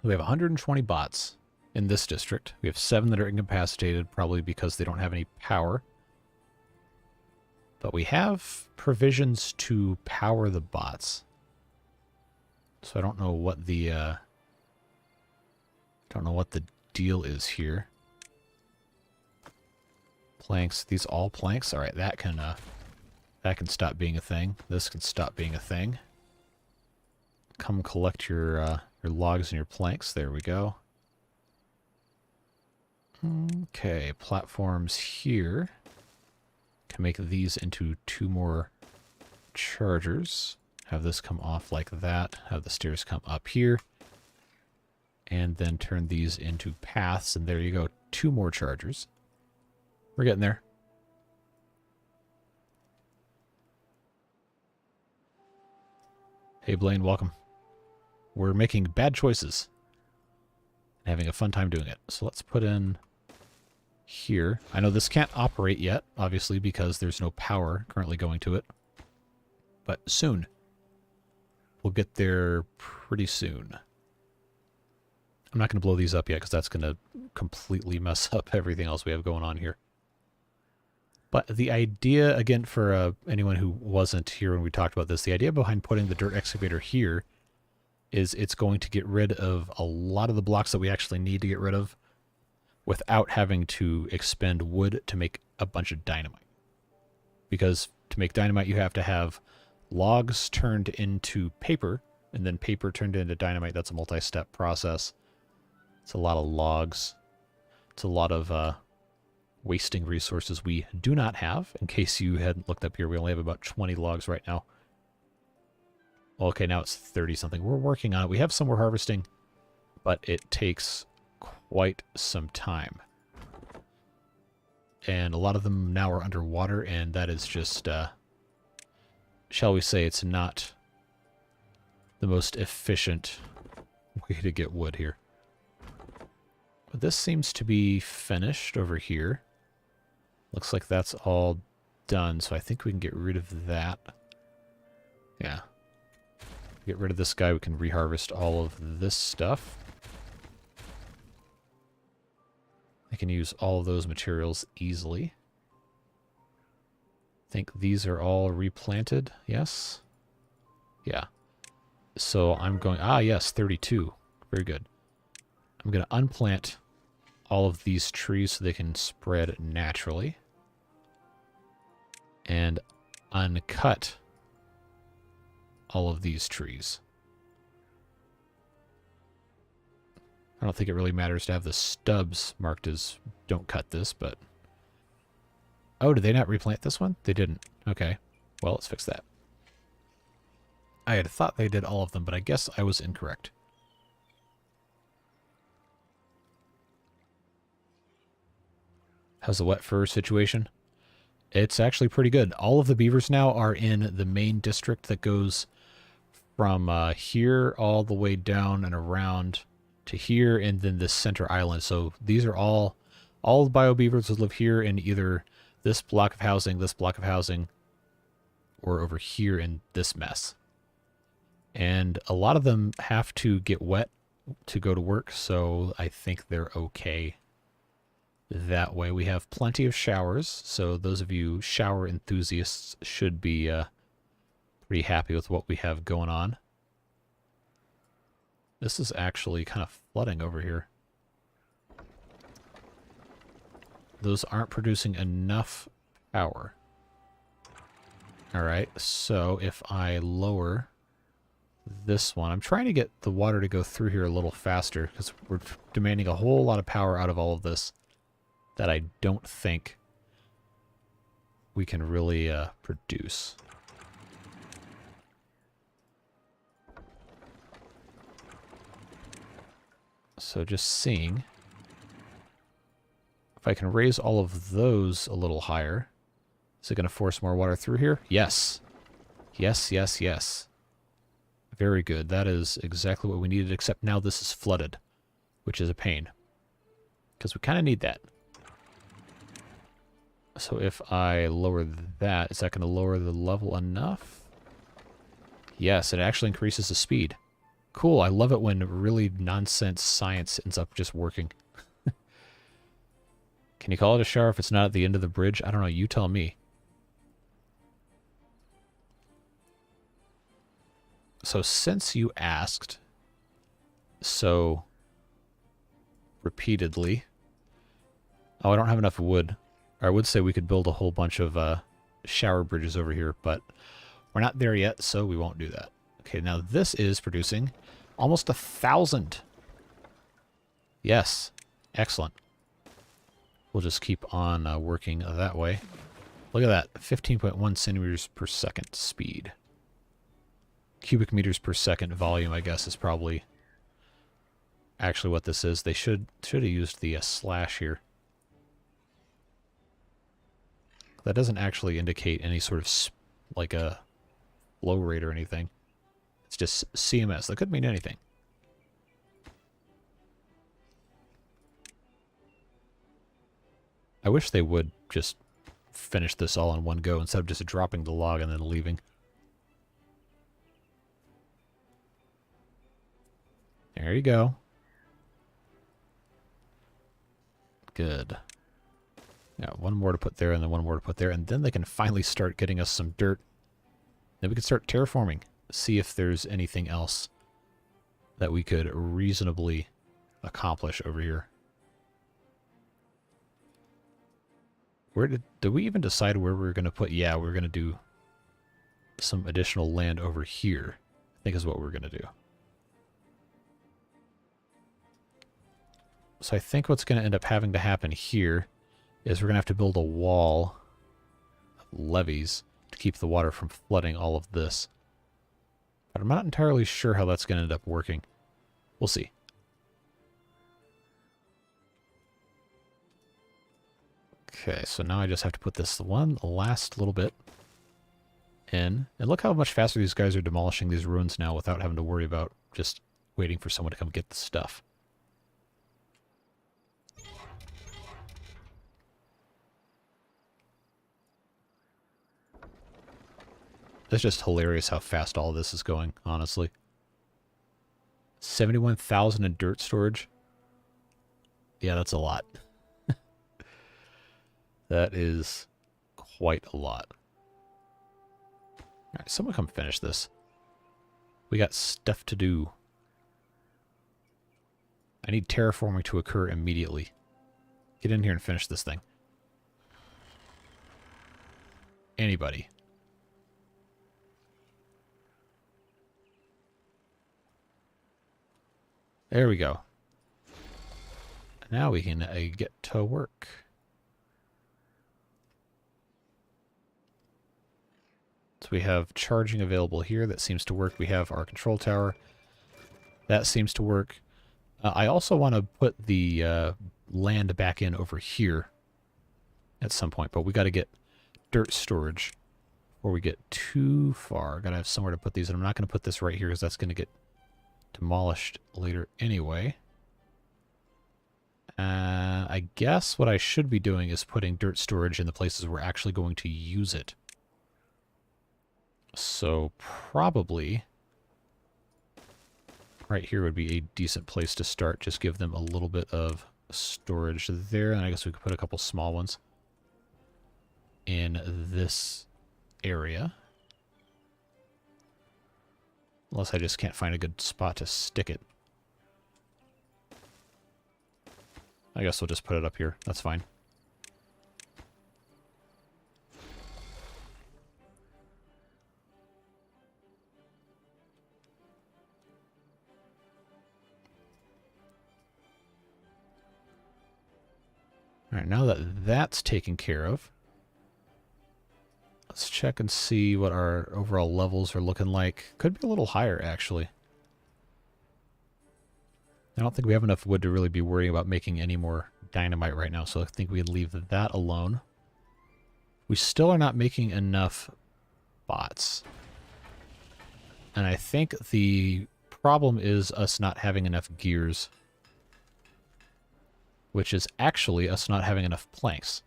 We have 120 bots in this district. We have 7 that are incapacitated, probably because they don't have any power. But we have provisions to power the bots. So I don't know what the deal is here. Planks, these all planks. All right, that can stop being a thing. This can stop being a thing. Come collect your logs and your planks. There we go. Okay, platforms here. Can make these into 2 more chargers. Have this come off like that. Have the stairs come up here. And then turn these into paths. And there you go. 2 more chargers. We're getting there. Hey Blaine, welcome. We're making bad choices. And having a fun time doing it. So let's put in here. I know this can't operate yet, obviously, because there's no power currently going to it. But soon. We'll get there pretty soon. I'm not going to blow these up yet, because that's going to completely mess up everything else we have going on here. But the idea, again, for anyone who wasn't here when we talked about this, the idea behind putting the dirt excavator here is it's going to get rid of a lot of the blocks that we actually need to get rid of without having to expend wood to make a bunch of dynamite. Because to make dynamite, you have to have logs turned into paper, and then paper turned into dynamite. That's a multi-step process. It's a lot of logs. It's a lot of wasting resources we do not have. In case you hadn't looked up here, we only have about 20 logs right now. Okay, now it's 30-something. We're working on it. We have some we're harvesting, but it takes quite some time. And a lot of them now are underwater, and that is just, shall we say, it's not the most efficient way to get wood here. But this seems to be finished over here. Looks like that's all done, so I think we can get rid of that. Yeah. Get rid of this guy, we can reharvest all of this stuff. I can use all of those materials easily. I think these are all replanted, yes? Yeah. So I'm going, yes, 32. Very good. I'm going to unplant all of these trees so they can spread naturally. And uncut all of these trees. I don't think it really matters to have the stubs marked as don't cut this, but... Oh, did they not replant this one? They didn't. Okay. Well, let's fix that. I had thought they did all of them, but I guess I was incorrect. How's the wet fur situation? It's actually pretty good. All of the beavers now are in the main district that goes from here all the way down and around to here, and then this center island. So these are all the bio beavers that live here in either this block of housing, or over here in this mess. And a lot of them have to get wet to go to work, so I think they're okay that way. We have plenty of showers, so those of you shower enthusiasts should be pretty happy with what we have going on. This is actually kind of flooding over here. Those aren't producing enough power. Alright, so if I lower this one, I'm trying to get the water to go through here a little faster because we're demanding a whole lot of power out of all of this that I don't think we can really produce. So just seeing if I can raise all of those a little higher. Is it going to force more water through here? Yes. Yes, yes, yes. Very good. That is exactly what we needed, except now this is flooded, which is a pain. Because we kind of need that. So if I lower that, is that going to lower the level enough? Yes, it actually increases the speed. Cool, I love it when really nonsense science ends up just working. Can you call it a shower if it's not at the end of the bridge? I don't know, you tell me. So since you asked so repeatedly... Oh, I don't have enough wood. I would say we could build a whole bunch of shower bridges over here, but we're not there yet, so we won't do that. Okay, now this is producing almost 1,000. Yes, excellent. We'll just keep on working that way. Look at that, 15.1 centimeters per second speed. Cubic meters per second volume, I guess, is probably actually what this is. They should have used the slash here. That doesn't actually indicate any sort of like a flow rate or anything. It's just CMS. That could mean anything. I wish they would just finish this all in one go instead of just dropping the log and then leaving. There you go. Good. Yeah, one more to put there and then one more to put there, and then they can finally start getting us some dirt. Then we can start terraforming. See if there's anything else that we could reasonably accomplish over here. Where did we even decide where we were going to put? Yeah, we're going to do some additional land over here, I think is what we're going to do. So I think what's going to end up having to happen here is we're going to have to build a wall of levees to keep the water from flooding all of this. But I'm not entirely sure how that's going to end up working. We'll see. Okay, so now I just have to put this one last little bit in. And look how much faster these guys are demolishing these ruins now without having to worry about just waiting for someone to come get the stuff. It's just hilarious how fast all this is going, honestly. 71,000 in dirt storage. Yeah, that's a lot. That is quite a lot. Alright, someone come finish this. We got stuff to do. I need terraforming to occur immediately. Get in here and finish this thing. Anybody. There we go. Now we can get to work. So we have charging available here. That seems to work. We have our control tower. That seems to work. I also want to put the land back in over here at some point, but we got to get dirt storage before we get too far. Got to have somewhere to put these, and I'm not going to put this right here because that's going to get demolished later anyway. I guess what I should be doing is putting dirt storage in the places we're actually going to use it. So probably right here would be a decent place to start. Just give them a little bit of storage there, and I guess we could put a couple small ones in this area. Unless I just can't find a good spot to stick it. I guess we'll just put it up here. That's fine. Alright, now that that's taken care of, let's check and see what our overall levels are looking like. Could be a little higher, actually. I don't think we have enough wood to really be worrying about making any more dynamite right now, so I think we'd leave that alone. We still are not making enough bots. And I think the problem is us not having enough gears, which is actually us not having enough planks.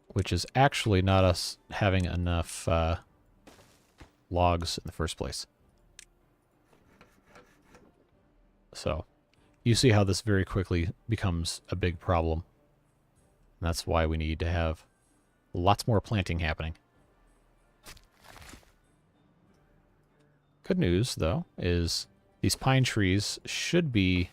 Which is actually not us having enough logs in the first place. So, you see how this very quickly becomes a big problem. And that's why we need to have lots more planting happening. Good news, though, is these pine trees should be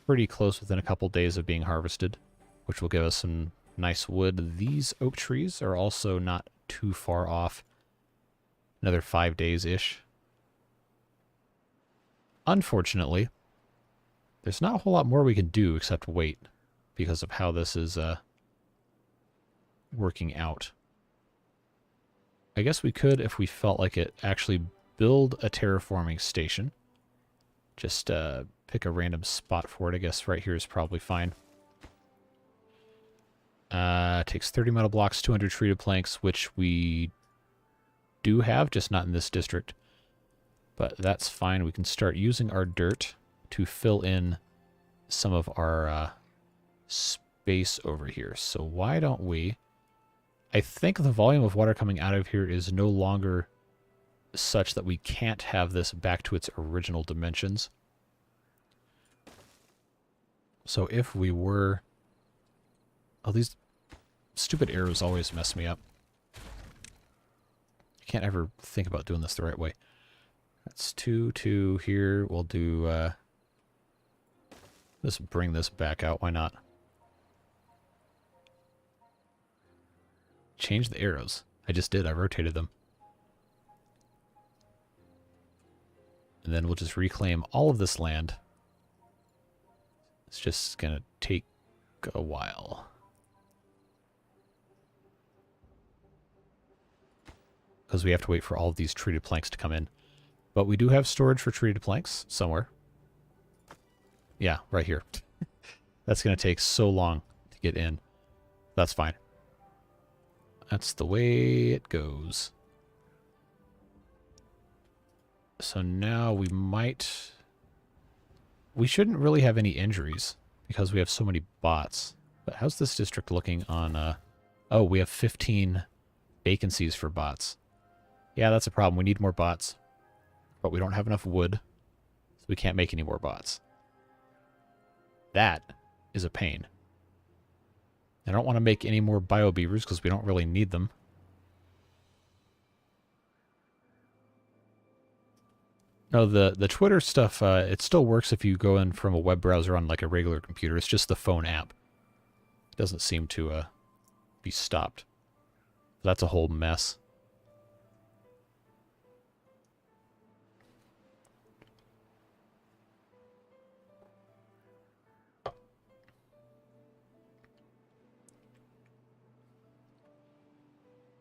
pretty close within a couple days of being harvested, which will give us some nice wood. These oak trees are also not too far off. Another 5 days-ish. Unfortunately, there's not a whole lot more we can do except wait because of how this is working out. I guess we could, if we felt like it, actually build a terraforming station. Just pick a random spot for it. I guess right here is probably fine. Takes 30 metal blocks, 200 treated planks, which we do have, just not in this district. But that's fine. We can start using our dirt to fill in some of our space over here. So why don't we... I think the volume of water coming out of here is no longer such that we can't have this back to its original dimensions. So if we were... Oh, these stupid arrows always mess me up. I can't ever think about doing this the right way. That's 2, 2 here. We'll do... Let's bring this back out. Why not? Change the arrows. I just did. I rotated them. And then we'll just reclaim all of this land. It's just going to take a while. Because we have to wait for all of these treated planks to come in. But we do have storage for treated planks somewhere. Yeah, right here. That's going to take so long to get in. That's fine. That's the way it goes. So now we might... We shouldn't really have any injuries because we have so many bots. But how's this district looking on... Oh, we have 15 vacancies for bots. Yeah, that's a problem. We need more bots. But we don't have enough wood, so we can't make any more bots. That is a pain. I don't want to make any more bio-beavers because we don't really need them. No, the Twitter stuff, it still works if you go in from a web browser on like a regular computer. It's just the phone app. It doesn't seem to be stopped. That's a whole mess.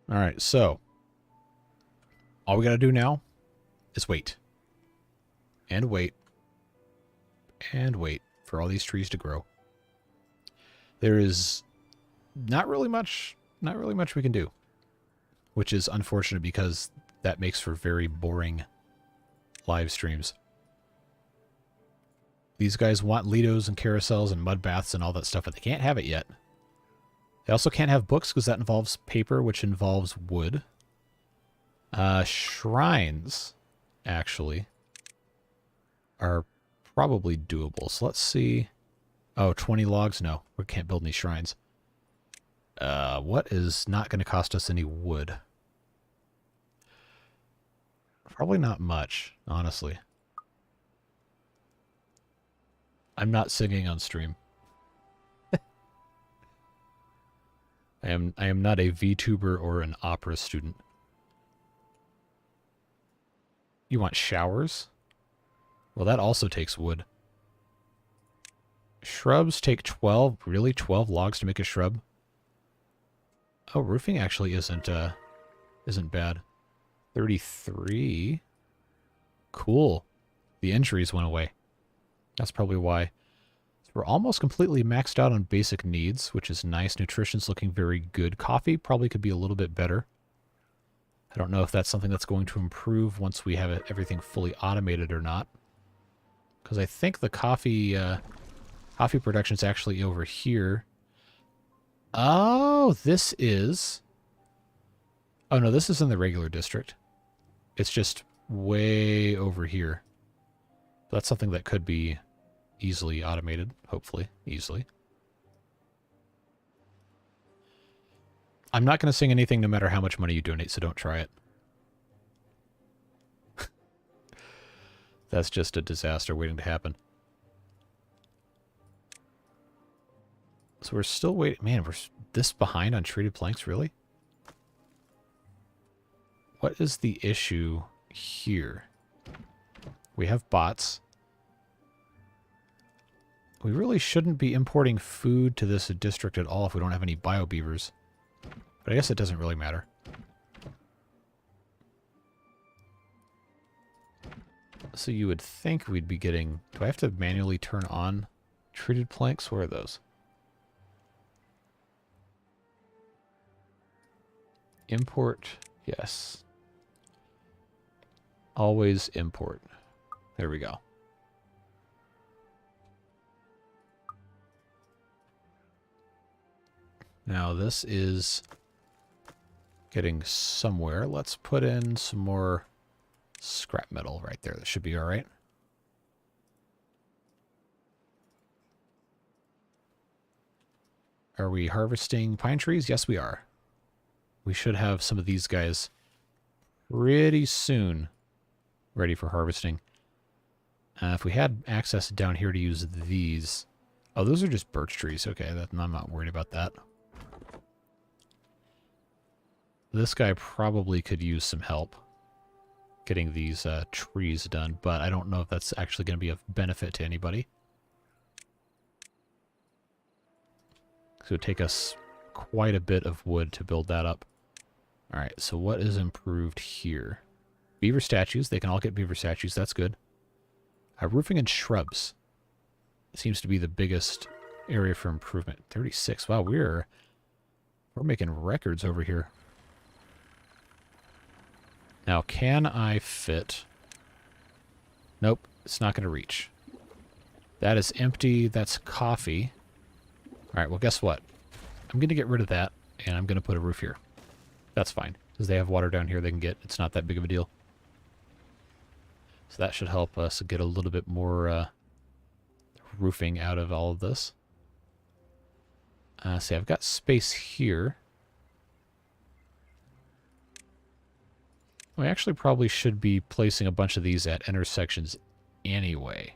Alright, so all we gotta do now is wait. And wait. And wait for all these trees to grow. There is not really much we can do. Which is unfortunate because that makes for very boring live streams. These guys want Lidos and carousels and mud baths and all that stuff, but they can't have it yet. They also can't have books because that involves paper, which involves wood. Shrines, actually, are probably doable. So let's see. Oh, 20 logs? No, we can't build any shrines. What is not going to cost us any wood? Probably not much, honestly. I'm not singing on stream. I am not a VTuber or an opera student. You want showers? Well, that also takes wood. Shrubs take 12. Really? 12 logs to make a shrub? Oh, roofing actually isn't bad. 33. Cool. The injuries went away. That's probably why. So we're almost completely maxed out on basic needs, which is nice. Nutrition's looking very good. Coffee probably could be a little bit better. I don't know if that's something that's going to improve once we have everything fully automated or not. Because I think the coffee production is actually over here. Oh, this is... Oh, no, this is in the regular district. It's just way over here. That's something that could be easily automated, hopefully, easily. I'm not going to sing anything no matter how much money you donate, so don't try it. That's just a disaster waiting to happen. So we're still waiting. Man, we're this behind on treated planks, really? What is the issue here? We have bots. We really shouldn't be importing food to this district at all if we don't have any bio-beavers. But I guess it doesn't really matter. So you would think we'd be getting... Do I have to manually turn on treated planks? Where are those? Import, yes. Always import. There we go. Now this is getting somewhere. Let's put in some more scrap metal right there. That should be all right. Are we harvesting pine trees? Yes, we are. We should have some of these guys pretty soon ready for harvesting. If we had access down here to use these... Oh, those are just birch trees. Okay, I'm not worried about that. This guy probably could use some help getting these trees done, but I don't know if that's actually going to be of benefit to anybody. So it would take us quite a bit of wood to build that up. Alright, so what is improved here? Beaver statues. They can all get beaver statues. That's good. Roofing and shrubs seems to be the biggest area for improvement. 36. Wow, we're making records over here. Now, can I fit Nope, it's not going to reach. That is empty. That's coffee. All right, well, guess what? I'm going to get rid of that, and I'm going to put a roof here. That's fine, because they have water down here they can get. It's not that big of a deal. So that should help us get a little bit more roofing out of all of this. See, I've got space here. We actually probably should be placing a bunch of these at intersections anyway,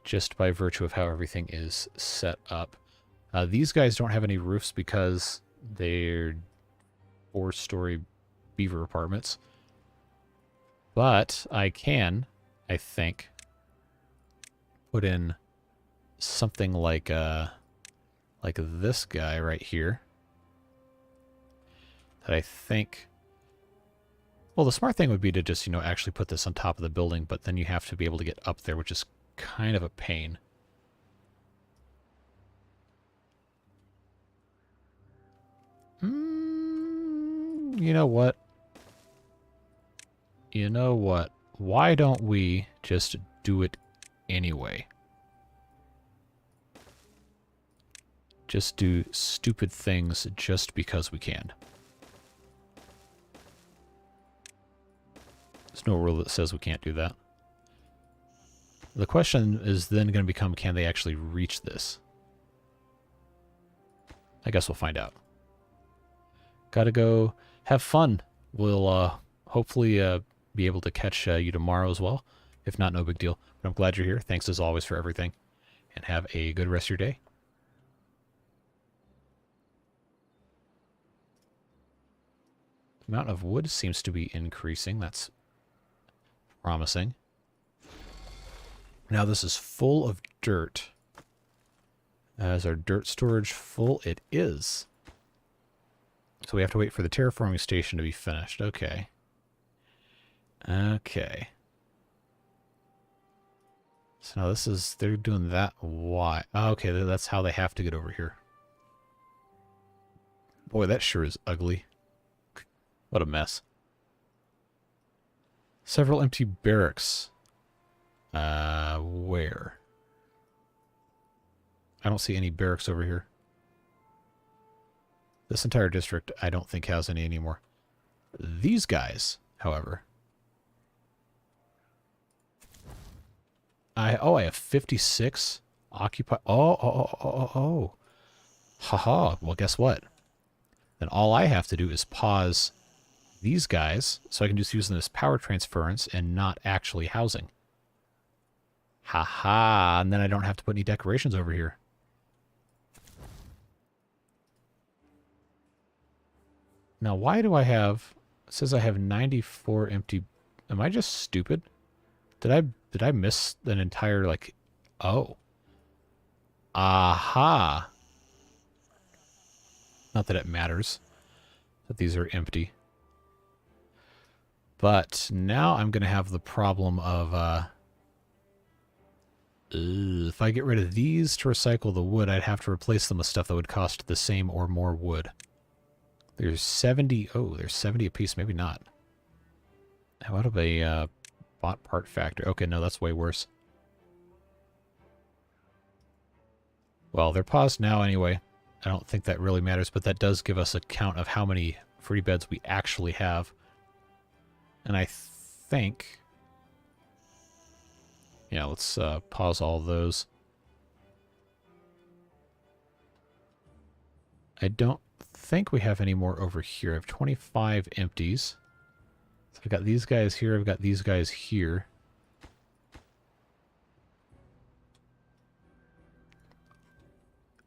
just by virtue of how everything is set up. These guys don't have any roofs because they're 4-story beaver apartments. But I can, I think, put in something like this guy right here. That I think... Well, the smart thing would be to just, you know, actually put this on top of the building, but then you have to be able to get up there, which is kind of a pain. You know what? You know what? Why don't we just do it anyway? Just do stupid things just because we can. There's no rule that says we can't do that. The question is then going to become, can they actually reach this? I guess we'll find out. Gotta go have fun. We'll hopefully be able to catch you tomorrow as well. If not, no big deal. But I'm glad you're here. Thanks as always for everything. And have a good rest of your day. The amount of wood seems to be increasing. That's promising. Now this is full of dirt. Is our dirt storage full? It is. So we have to wait for the terraforming station to be finished. Okay. Okay. So now this is... They're doing that. Why? Oh, okay, that's how they have to get over here. Boy, that sure is ugly. What a mess. Several empty barracks. Where? I don't see any barracks over here. This entire district, I don't think has any anymore. These guys, however. I have 56 occupied. Oh. Haha. Well, guess what? Then all I have to do is pause these guys, so I can just use them as power transference and not actually housing. Haha, and then I don't have to put any decorations over here. Now, why do I have... It says I have 94 empty... Am I just stupid? Did I miss an entire, like... Oh. Aha. Not that it matters that these are empty. But now I'm going to have the problem of... if I get rid of these to recycle the wood, I'd have to replace them with stuff that would cost the same or more wood. There's 70... Oh, there's 70 apiece. Maybe not. How about a bought part factory? Okay, no, that's way worse. Well, they're paused now anyway. I don't think that really matters, but that does give us a count of how many free beds we actually have. And I think... Yeah, let's pause all those. I don't think we have any more over here. I have 25 empties. So I've got these guys here. I've got these guys here.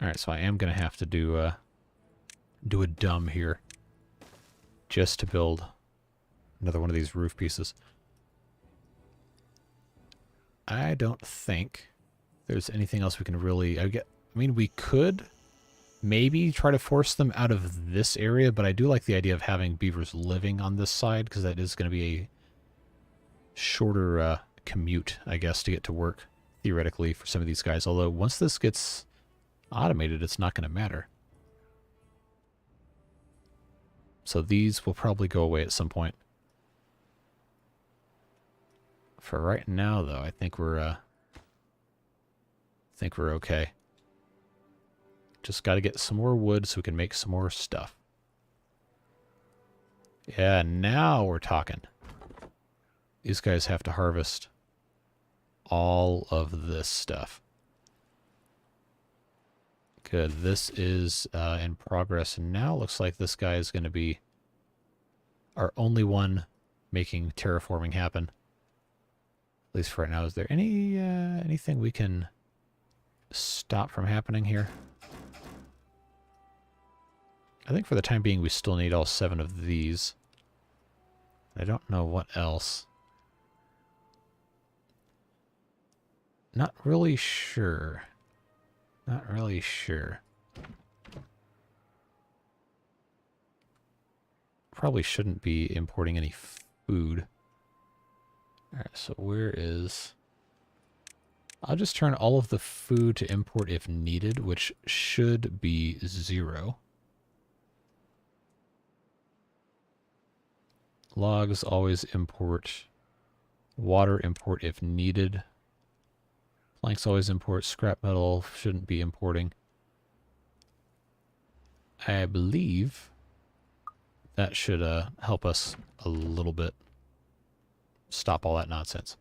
Alright, so I am going to have to do a dumb here. Just to build another one of these roof pieces. I don't think there's anything else we can really... I mean, we could maybe try to force them out of this area, but I do like the idea of having beavers living on this side, because that is going to be a shorter commute, I guess, to get to work, theoretically, for some of these guys. Although, once this gets automated, it's not going to matter. So these will probably go away at some point. For right now, though, I think we're okay. Just got to get some more wood so we can make some more stuff. Yeah, now we're talking. These guys have to harvest all of this stuff. Good. This is in progress now. Looks like this guy is going to be our only one making terraforming happen. At least for right now. Is there anything we can stop from happening here? I think for the time being we still need all 7 of these. I don't know what else. Not really sure. Not really sure. Probably shouldn't be importing any food. Alright, so where is... I'll just turn all of the food to import if needed, which should be 0. Logs always import. Water import if needed. Planks always import. Scrap metal shouldn't be importing. I believe that should help us a little bit. Stop all that nonsense.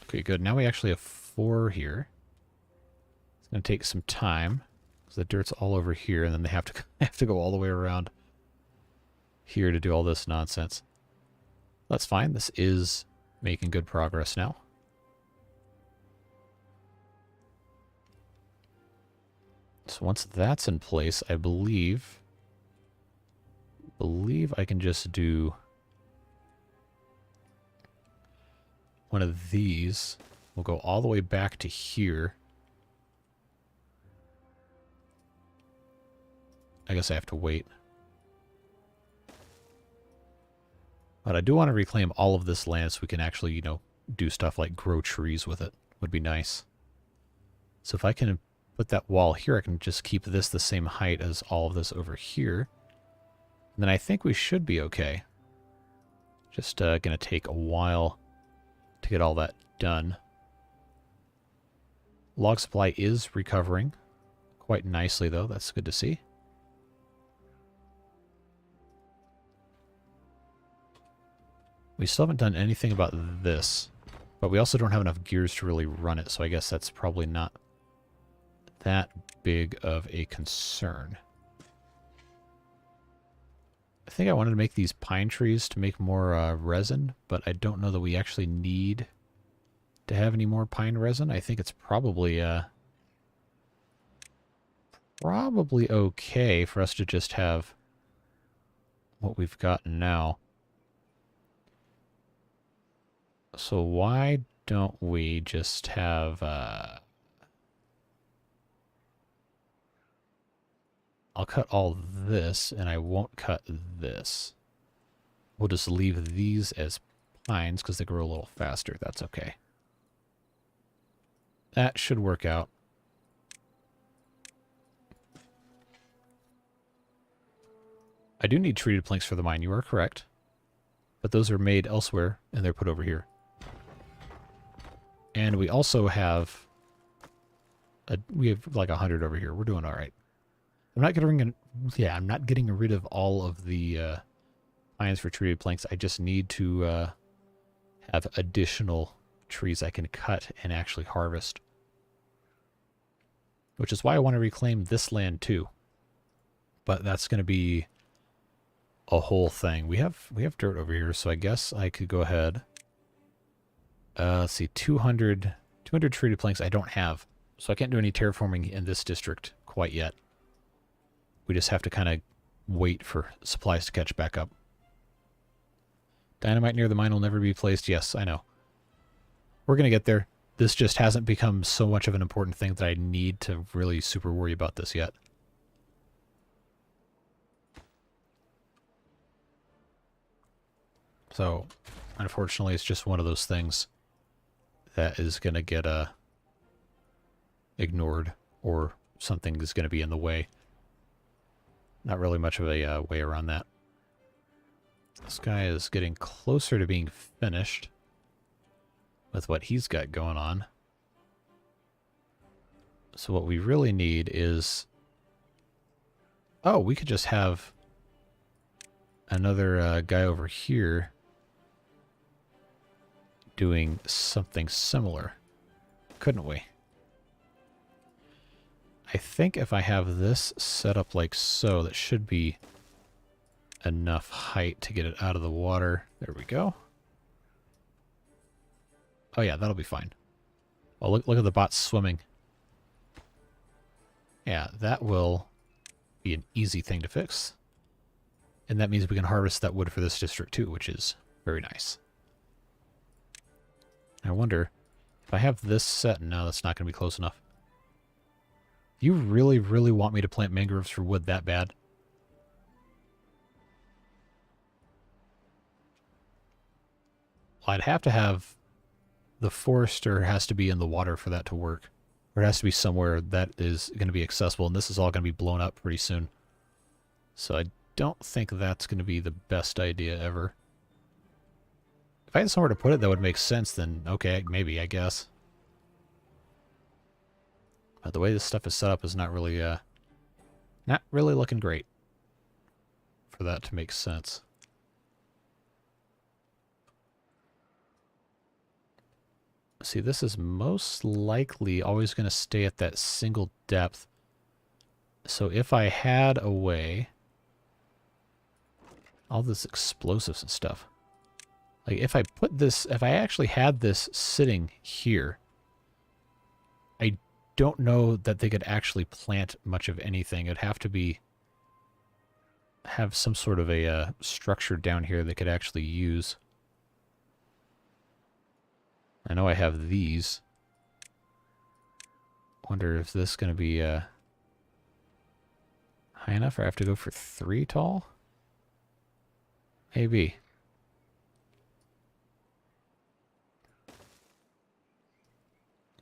Okay, good. Now we actually have 4 here. It's going to take some time because the dirt's all over here, and then they have to go all the way around here to do all this nonsense. That's fine. This is making good progress now. So once that's in place, I believe I can just do one of these. We'll go all the way back to here. I guess I have to wait. But I do want to reclaim all of this land so we can actually, you know, do stuff like grow trees with it. Would be nice. So if I can put that wall here, I can just keep this the same height as all of this over here. And then I think we should be okay. Just going to take a while to get all that done. Log supply is recovering quite nicely, though. That's good to see. We still haven't done anything about this, but we also don't have enough gears to really run it, so I guess that's probably not that big of a concern. I think I wanted to make these pine trees to make more resin, but I don't know that we actually need to have any more pine resin. I think it's probably okay for us to just have what we've got now. So why don't we just have... I'll cut all this, and I won't cut this. We'll just leave these as pines, because they grow a little faster. That's okay. That should work out. I do need treated planks for the mine, you are correct. But those are made elsewhere, and they're put over here. And we also have... we have like 100 over here. We're doing all right. I'm not getting rid of all of the pines for treated planks. I just need to have additional trees I can cut and actually harvest. Which is why I want to reclaim this land too. But that's going to be a whole thing. We have dirt over here, so I guess I could go ahead. Let's see, 200 treated planks I don't have. So I can't do any terraforming in this district quite yet. We just have to kind of wait for supplies to catch back up. Dynamite near the mine will never be placed. Yes, I know. We're going to get there. This just hasn't become so much of an important thing that I need to really super worry about this yet. So, unfortunately, it's just one of those things that is going to get ignored, or something is going to be in the way. Not really much of a way around that. This guy is getting closer to being finished with what he's got going on. So what we really need is... Oh, we could just have another guy over here doing something similar, couldn't we? I think if I have this set up like so, that should be enough height to get it out of the water. There we go. Oh yeah, that'll be fine. Oh, look at the bot swimming. Yeah, that will be an easy thing to fix. And that means we can harvest that wood for this district too, which is very nice. I wonder if I have this set. No, that's not going to be close enough. You really, really want me to plant mangroves for wood that bad? Well, I'd have to have... The forester has to be in the water for that to work. Or it has to be somewhere that is going to be accessible, and this is all going to be blown up pretty soon. So I don't think that's going to be the best idea ever. If I had somewhere to put it that would make sense, then okay, maybe, I guess. But the way this stuff is set up is not really looking great for that to make sense. See, this is most likely always going to stay at that single depth. So if I had a way... All this explosives and stuff. Like, if I put this... If I actually had this sitting here, I don't know that they could actually plant much of anything. It'd have to be... have some sort of a structure down here they could actually use. I know I have these. Wonder if this is going to be high enough, or I have to go for 3 tall? Maybe.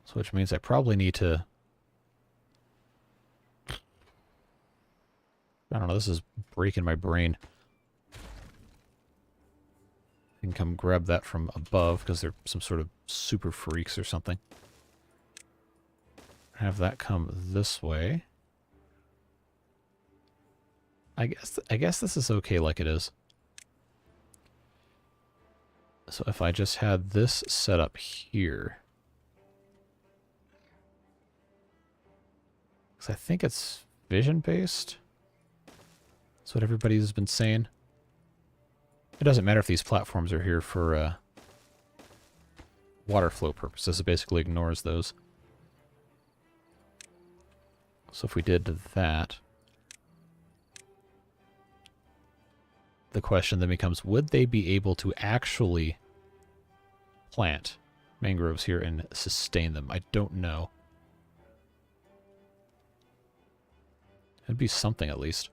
So which means I probably need to... I don't know, this is breaking my brain. I can come grab that from above because they're some sort of super freaks or something. Have that come this way. I guess this is okay like it is. So if I just had this set up here. Because I think it's vision based. That's what everybody's been saying. It doesn't matter if these platforms are here for water flow purposes. It basically ignores those. So if we did that, the question then becomes, would they be able to actually plant mangroves here and sustain them? I don't know. It'd be something at least.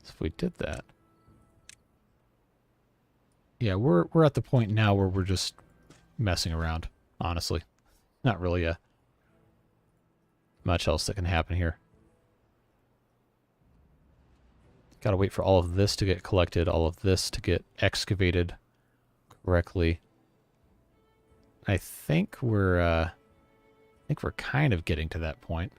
So if we did that. Yeah, we're at the point now where we're just messing around, honestly. Not really much else that can happen here. Gotta wait for all of this to get collected, all of this to get excavated correctly. I think we're kind of getting to that point.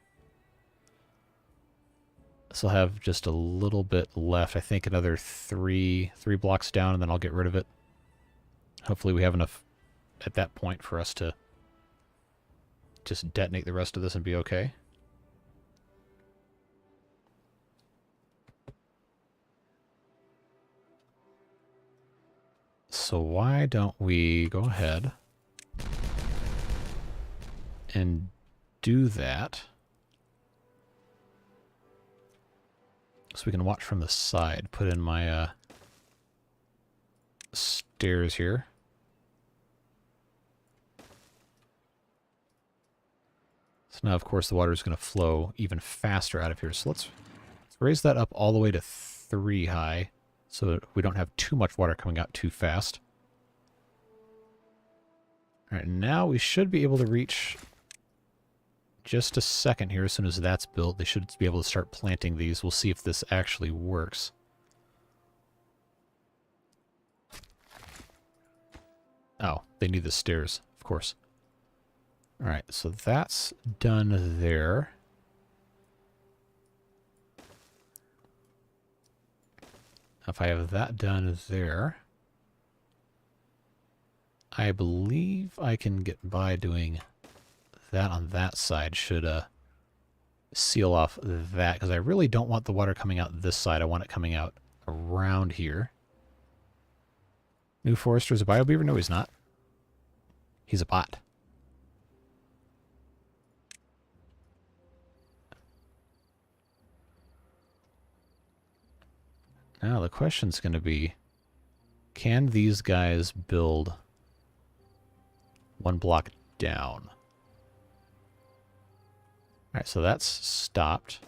This will have just a little bit left. I think another three blocks down, and then I'll get rid of it. Hopefully we have enough at that point for us to just detonate the rest of this and be okay. So why don't we go ahead and do that, so we can watch from the side. Put in my stairs here. So now, of course, the water is going to flow even faster out of here. So let's raise that up all the way to 3 high, so that we don't have too much water coming out too fast. All right, now we should be able to reach just a second here. As soon as that's built, they should be able to start planting these. We'll see if this actually works. Oh, they need the stairs, of course. Alright, so that's done there. If I have that done there, I believe I can get by doing that on that side. Should seal off that, because I really don't want the water coming out this side. I want it coming out around here. New Forester is a biobeaver? No, he's not. He's a bot. Now the question's going to be, can these guys build one block down? Alright, so that's stopped.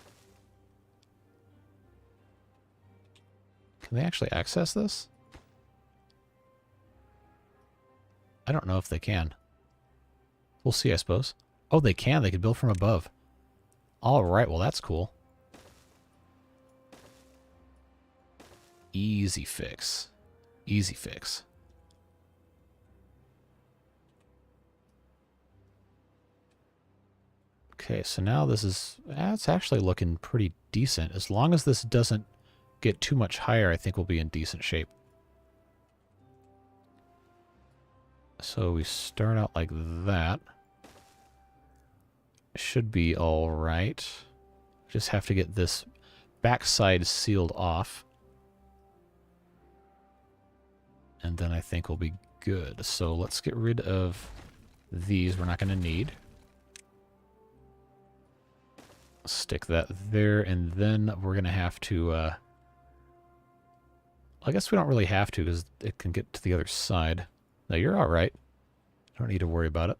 Can they actually access this? I don't know if they can. We'll see, I suppose. Oh, they can. They can build from above. Alright, well that's cool. Easy fix. Easy fix. Okay, so now this is... it's actually looking pretty decent. As long as this doesn't get too much higher, I think we'll be in decent shape. So we start out like that. Should be alright. Just have to get this backside sealed off. And then I think we'll be good. So let's get rid of these we're not going to need. Stick that there, and then we're going to have to... I guess we don't really have to, because it can get to the other side. No, you're alright. Don't need to worry about it.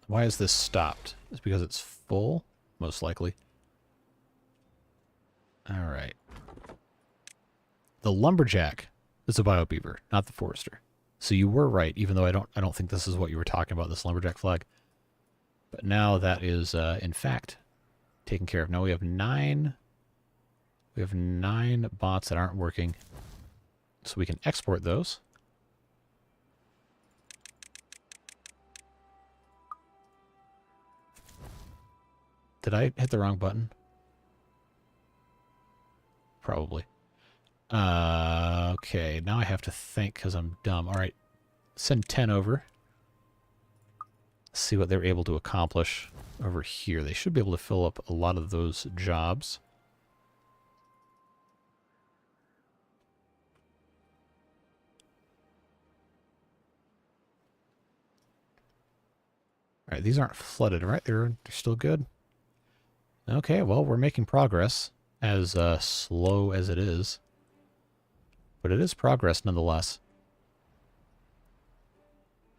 Why is this stopped? It's because it's full? Most likely. Alright. The lumberjack is a biobeaver, not the forester. So you were right, even though I don't think this is what you were talking about, this lumberjack flag. But now that is in fact taken care of. Now we have 9 bots that aren't working. So we can export those. Did I hit the wrong button? Probably. Okay, now I have to think because I'm dumb. Alright, send 10 over. See what they're able to accomplish over here. They should be able to fill up a lot of those jobs. Alright, these aren't flooded, right? They're still good. Okay, well, we're making progress, as slow as it is. But it is progress nonetheless.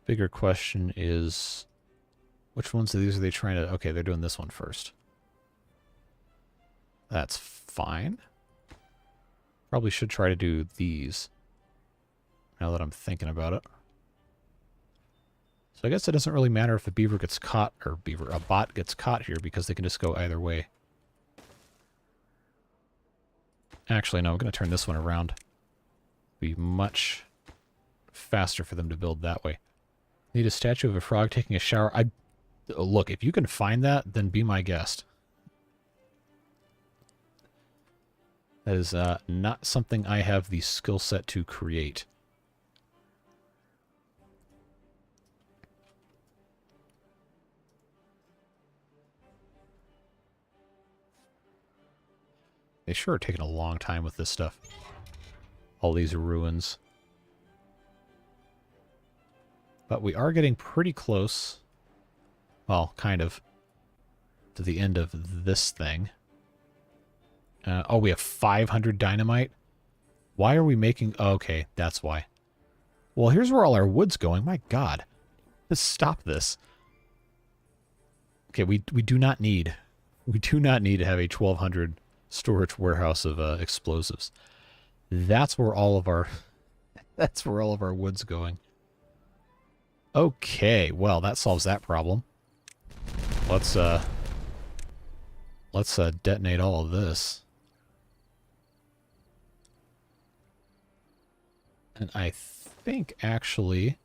Bigger question is, which ones of these are they trying to... Okay, they're doing this one first. That's fine. Probably should try to do these, now that I'm thinking about it. So I guess it doesn't really matter if a beaver gets caught, or a bot gets caught here, because they can just go either way. Actually, no, I'm going to turn this one around. Be much faster for them to build that way. Need a statue of a frog taking a shower. Look, if you can find that, then be my guest. That is not something I have the skill set to create. They sure are taking a long time with this stuff. All these ruins. But we are getting pretty close. Well, kind of. To the end of this thing. Oh, we have 500 dynamite? Why are we making... Oh, okay, that's why. Well, here's where all our wood's going. My God. Let's stop this. Okay, we do not need... We do not need to have a 1,200 storage warehouse of explosives. That's where all of our... That's where all of our wood's going. Okay, well, that solves that problem. Let's detonate all of this. And I think, actually,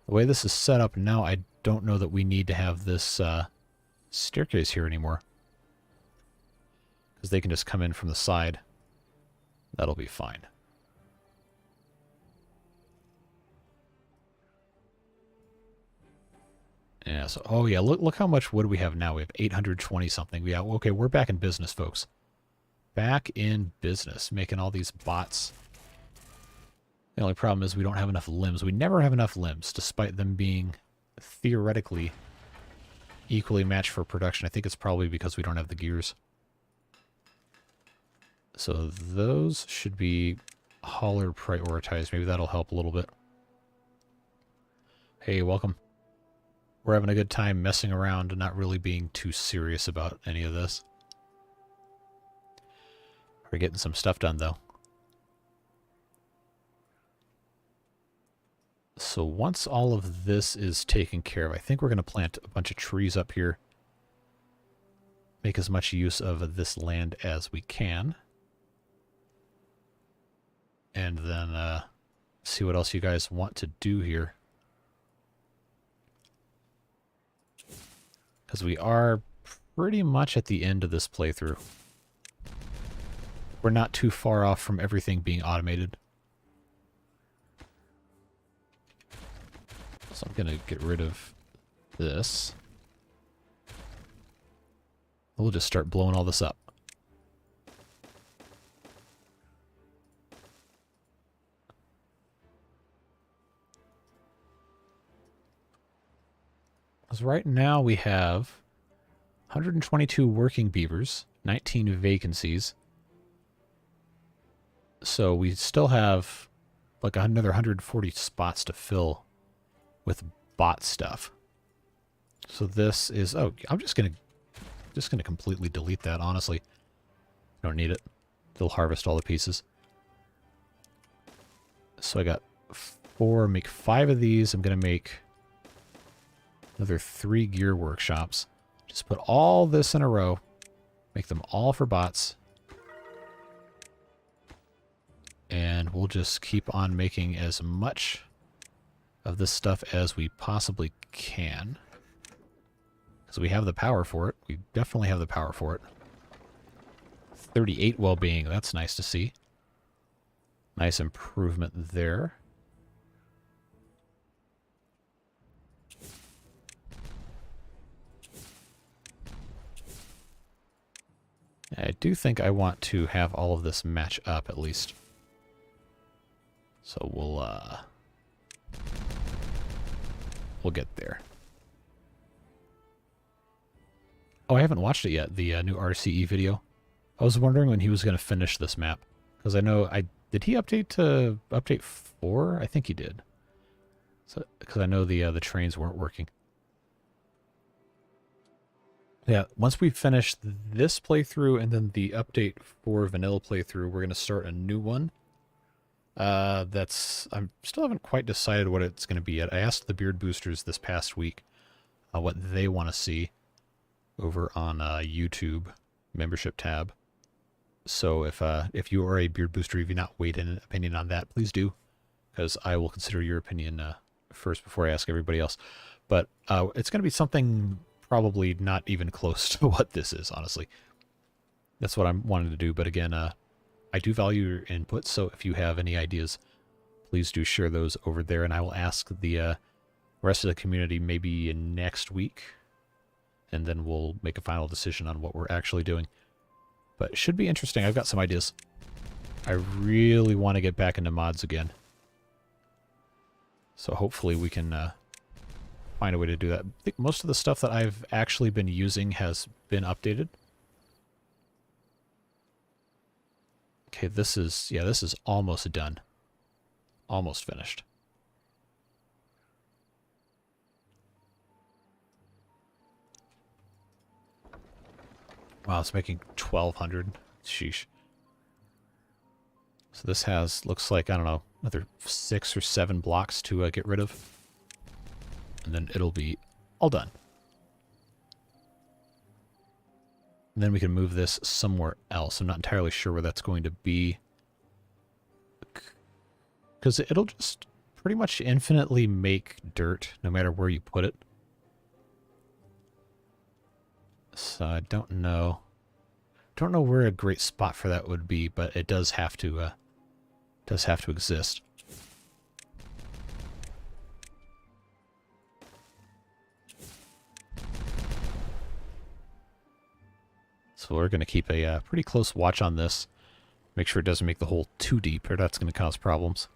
the way this is set up now, I don't know that we need to have this staircase here anymore. Because they can just come in from the side. That'll be fine. Yeah, so, oh yeah, look how much wood we have now. We have 820 something. Yeah, okay, we're back in business, folks. Back in business, making all these bots. The only problem is we don't have enough limbs. We never have enough limbs, despite them being theoretically equally matched for production. I think it's probably because we don't have the gears. So those should be hauler prioritized. Maybe that'll help a little bit. Hey, welcome. We're having a good time messing around and not really being too serious about any of this. We're getting some stuff done, though. So once all of this is taken care of, I think we're going to plant a bunch of trees up here. Make as much use of this land as we can. And then see what else you guys want to do here. Because we are pretty much at the end of this playthrough. We're not too far off from everything being automated. So I'm going to get rid of this. We'll just start blowing all this up. Because right now we have 122 working beavers, 19 vacancies. So we still have like another 140 spots to fill with bot stuff. So this is, oh, I'm just gonna completely delete that, honestly. Don't need it. They'll harvest all the pieces. So I got 4, make 5 of these. I'm gonna make another 3 gear workshops. Just put all this in a row. Make them all for bots. And we'll just keep on making as much of this stuff as we possibly can. Because we have the power for it. We definitely have the power for it. 38 well-being. That's nice to see. Nice improvement there. I do think I want to have all of this match up at least. So we'll get there. Oh, I haven't watched it yet, the new RCE video. I was wondering when he was going to finish this map. Because I know, did he update to update 4? I think he did. So, because I know the trains weren't working. Yeah, once we finish this playthrough and then the update for vanilla playthrough, we're going to start a new one. I still haven't quite decided what it's going to be yet. I asked the beard boosters this past week what they want to see over on YouTube membership tab. So if you are a beard booster, if you've not weighed in an opinion on that, please do, because I will consider your opinion first before I ask everybody else. But it's going to be something probably not even close to what this is, honestly. That's what I'm wanting to do. But again, I do value your input, so if you have any ideas, please do share those over there, and I will ask the rest of the community maybe next week, and then we'll make a final decision on what we're actually doing. But it should be interesting. I've got some ideas. I really want to get back into mods again. So hopefully we can find a way to do that. I think most of the stuff that I've actually been using has been updated. Okay, this is almost done. Almost finished. Wow, it's making 1,200. Sheesh. So this has, looks like, I don't know, another 6 or 7 blocks to get rid of. And then it'll be all done. And then we can move this somewhere else. I'm not entirely sure where that's going to be. Because it'll just pretty much infinitely make dirt no matter where you put it. So I don't know. Don't know where a great spot for that would be, but it does have to exist. So we're going to keep a pretty close watch on this. Make sure it doesn't make the hole too deep, or that's going to cause problems.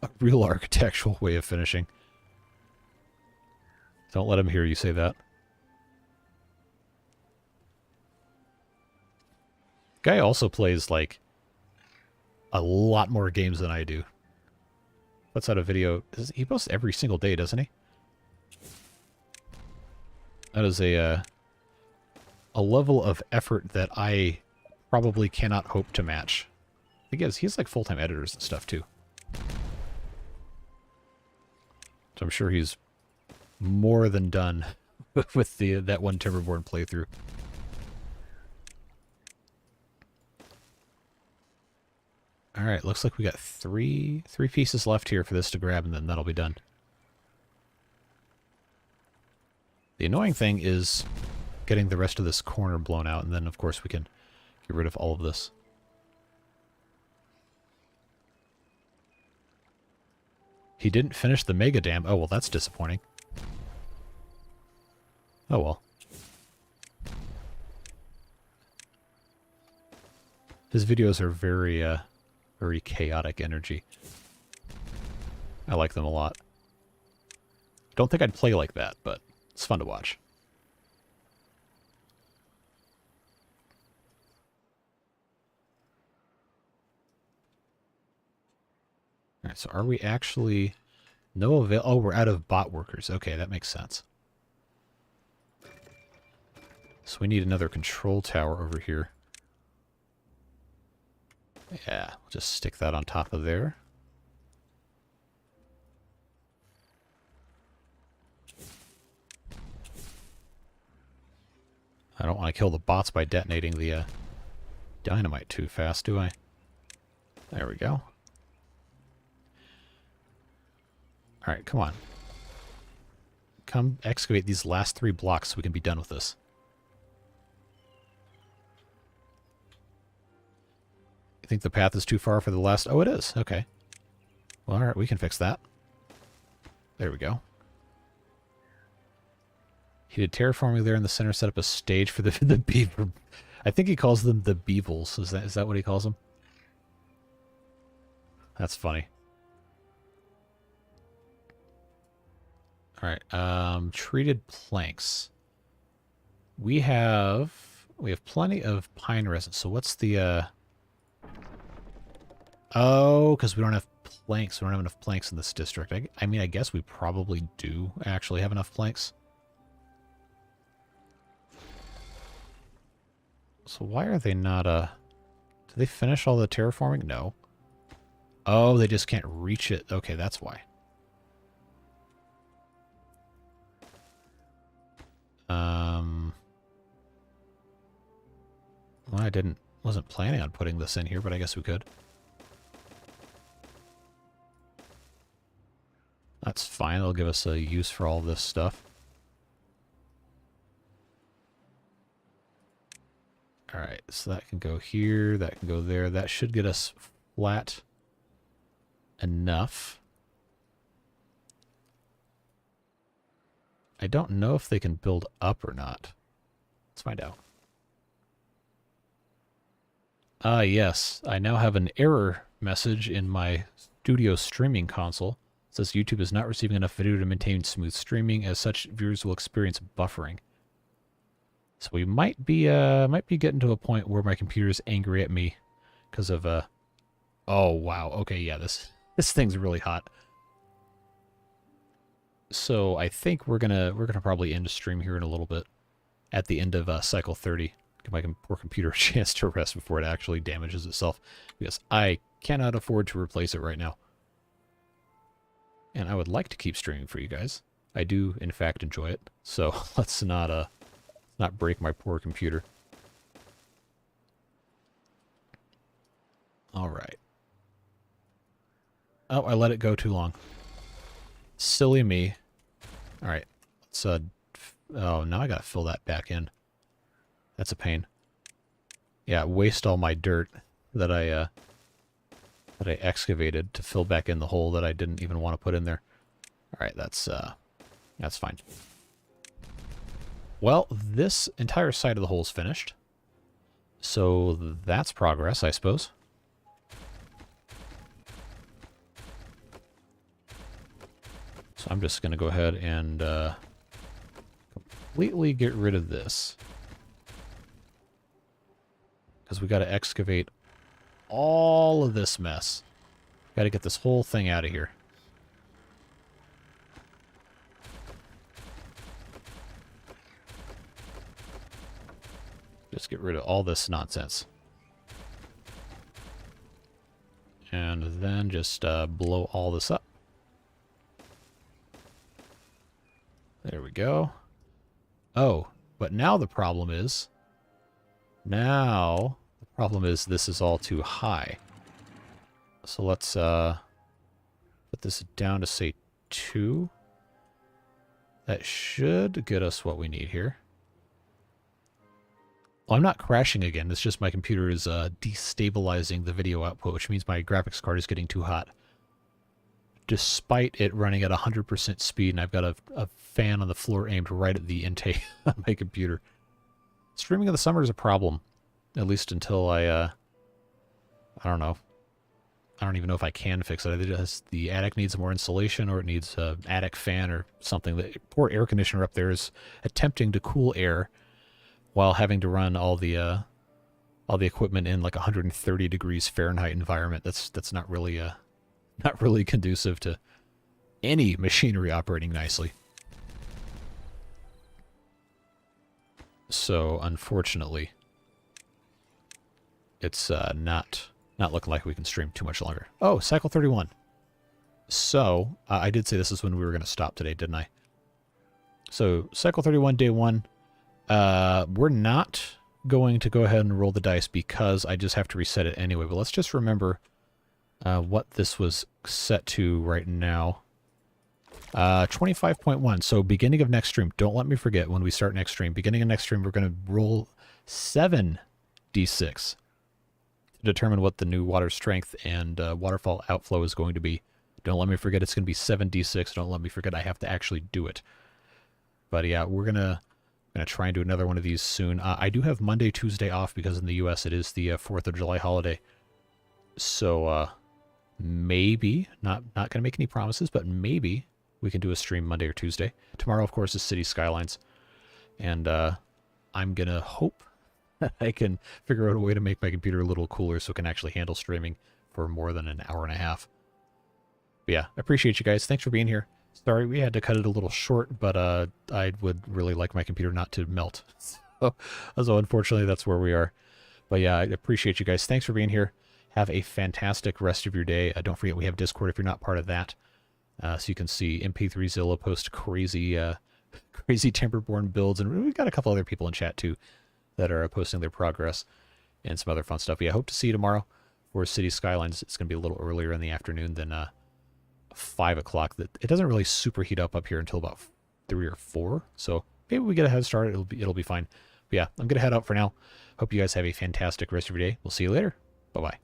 A real architectural way of finishing. Don't let him hear you say that. Guy also plays, like, a lot more games than I do. Puts out a video. He posts every single day, doesn't he? That is a level of effort that I probably cannot hope to match. I guess he's like full-time editors and stuff too. So I'm sure he's more than done with that one Timberborn playthrough. Alright, looks like we got three pieces left here for this to grab, and then that'll be done. The annoying thing is getting the rest of this corner blown out, and then of course we can get rid of all of this. He didn't finish the mega dam. Oh, well, that's disappointing. Oh, well. His videos are very, very chaotic energy. I like them a lot. Don't think I'd play like that, but it's fun to watch. Alright, so are we actually... No avail... Oh, we're out of bot workers. Okay, that makes sense. So we need another control tower over here. Yeah, we'll just stick that on top of there. I don't want to kill the bots by detonating the dynamite too fast, do I? There we go. Alright, come on. Come excavate these last 3 blocks so we can be done with this. You think the path is too far for the last... Oh, it is. Okay. Well, alright, we can fix that. There we go. He did terraforming there in the center, set up a stage for the beaver. I think he calls them the beevils. Is that what he calls them? That's funny. Alright, treated planks. We have plenty of pine resin. So what's the, Oh, because we don't have planks. We don't have enough planks in this district. I mean, I guess we probably do actually have enough planks. So why are they not, do they finish all the terraforming? No. Oh, they just can't reach it. Okay, that's why. Well, wasn't planning on putting this in here, but I guess we could. That's fine. It'll give us a use for all this stuff. Alright, so that can go here, that can go there. That should get us flat enough. I don't know if they can build up or not. Let's find out. Ah, yes. I now have an error message in my studio streaming console. It says YouTube is not receiving enough video to maintain smooth streaming. As such, viewers will experience buffering. So we might be getting to a point where my computer is angry at me because of oh wow. Okay, yeah, this thing's really hot. So I think we're gonna probably end the stream here in a little bit at the end of cycle 30. Give my poor computer a chance to rest before it actually damages itself, because I cannot afford to replace it right now. And I would like to keep streaming for you guys. I do, in fact, enjoy it. So let's not break my poor computer. All right. Oh, I let it go too long. Silly me. All right. Let's oh, now I gotta fill that back in. That's a pain. Yeah, waste all my dirt that I excavated to fill back in the hole that I didn't even want to put in there. All right, that's fine. Well, this entire side of the hole is finished. So that's progress, I suppose. So I'm just going to go ahead and completely get rid of this. Because we got to excavate all of this mess. Got to get this whole thing out of here. Just get rid of all this nonsense. And then just blow all this up. There we go. Oh, but now the problem is... this is all too high. So let's put this down to, say, 2. That should get us what we need here. Well, I'm not crashing again. It's just my computer is destabilizing the video output, which means my graphics card is getting too hot. Despite it running at 100% speed, and I've got a fan on the floor aimed right at the intake on my computer. Streaming in the summer is a problem, at least until I don't know. I don't even know if I can fix it. Either just the attic needs more insulation, or it needs an attic fan or something. The poor air conditioner up there is attempting to cool air while having to run all the equipment in like 130 degrees Fahrenheit environment. That's not really conducive to any machinery operating nicely. So unfortunately, it's not looking like we can stream too much longer. Oh, Cycle 31. So I did say this is when we were going to stop today, didn't I? So Cycle 31, day 1. We're not going to go ahead and roll the dice because I just have to reset it anyway. But let's just remember what this was set to right now. 25.1. So beginning of next stream. Don't let me forget when we start next stream. Beginning of next stream, we're going to roll 7 d6 to determine what the new water strength and waterfall outflow is going to be. Don't let me forget it's going to be 7 d6. Don't let me forget I have to actually do it. But yeah, we're going to try and do another one of these soon. I do have Monday, Tuesday off because in the U.S. it is the 4th of July holiday. So maybe, not going to make any promises, but maybe we can do a stream Monday or Tuesday. Tomorrow, of course, is City Skylines. And I'm going to hope that I can figure out a way to make my computer a little cooler so it can actually handle streaming for more than an hour and a half. But yeah, I appreciate you guys. Thanks for being here. Sorry, we had to cut it a little short, but I would really like my computer not to melt. So unfortunately, that's where we are. But yeah, I appreciate you guys. Thanks for being here. Have a fantastic rest of your day. Don't forget we have Discord if you're not part of that. So you can see MP3Zilla post crazy Timberborn builds. And we've got a couple other people in chat too that are posting their progress and some other fun stuff. Yeah, I hope to see you tomorrow for City Skylines. It's going to be a little earlier in the afternoon than 5 o'clock. It doesn't really super heat up here until about 3 or 4. So maybe we get a head start. It'll be fine. But yeah, I'm going to head out for now. Hope you guys have a fantastic rest of your day. We'll see you later. Bye-bye.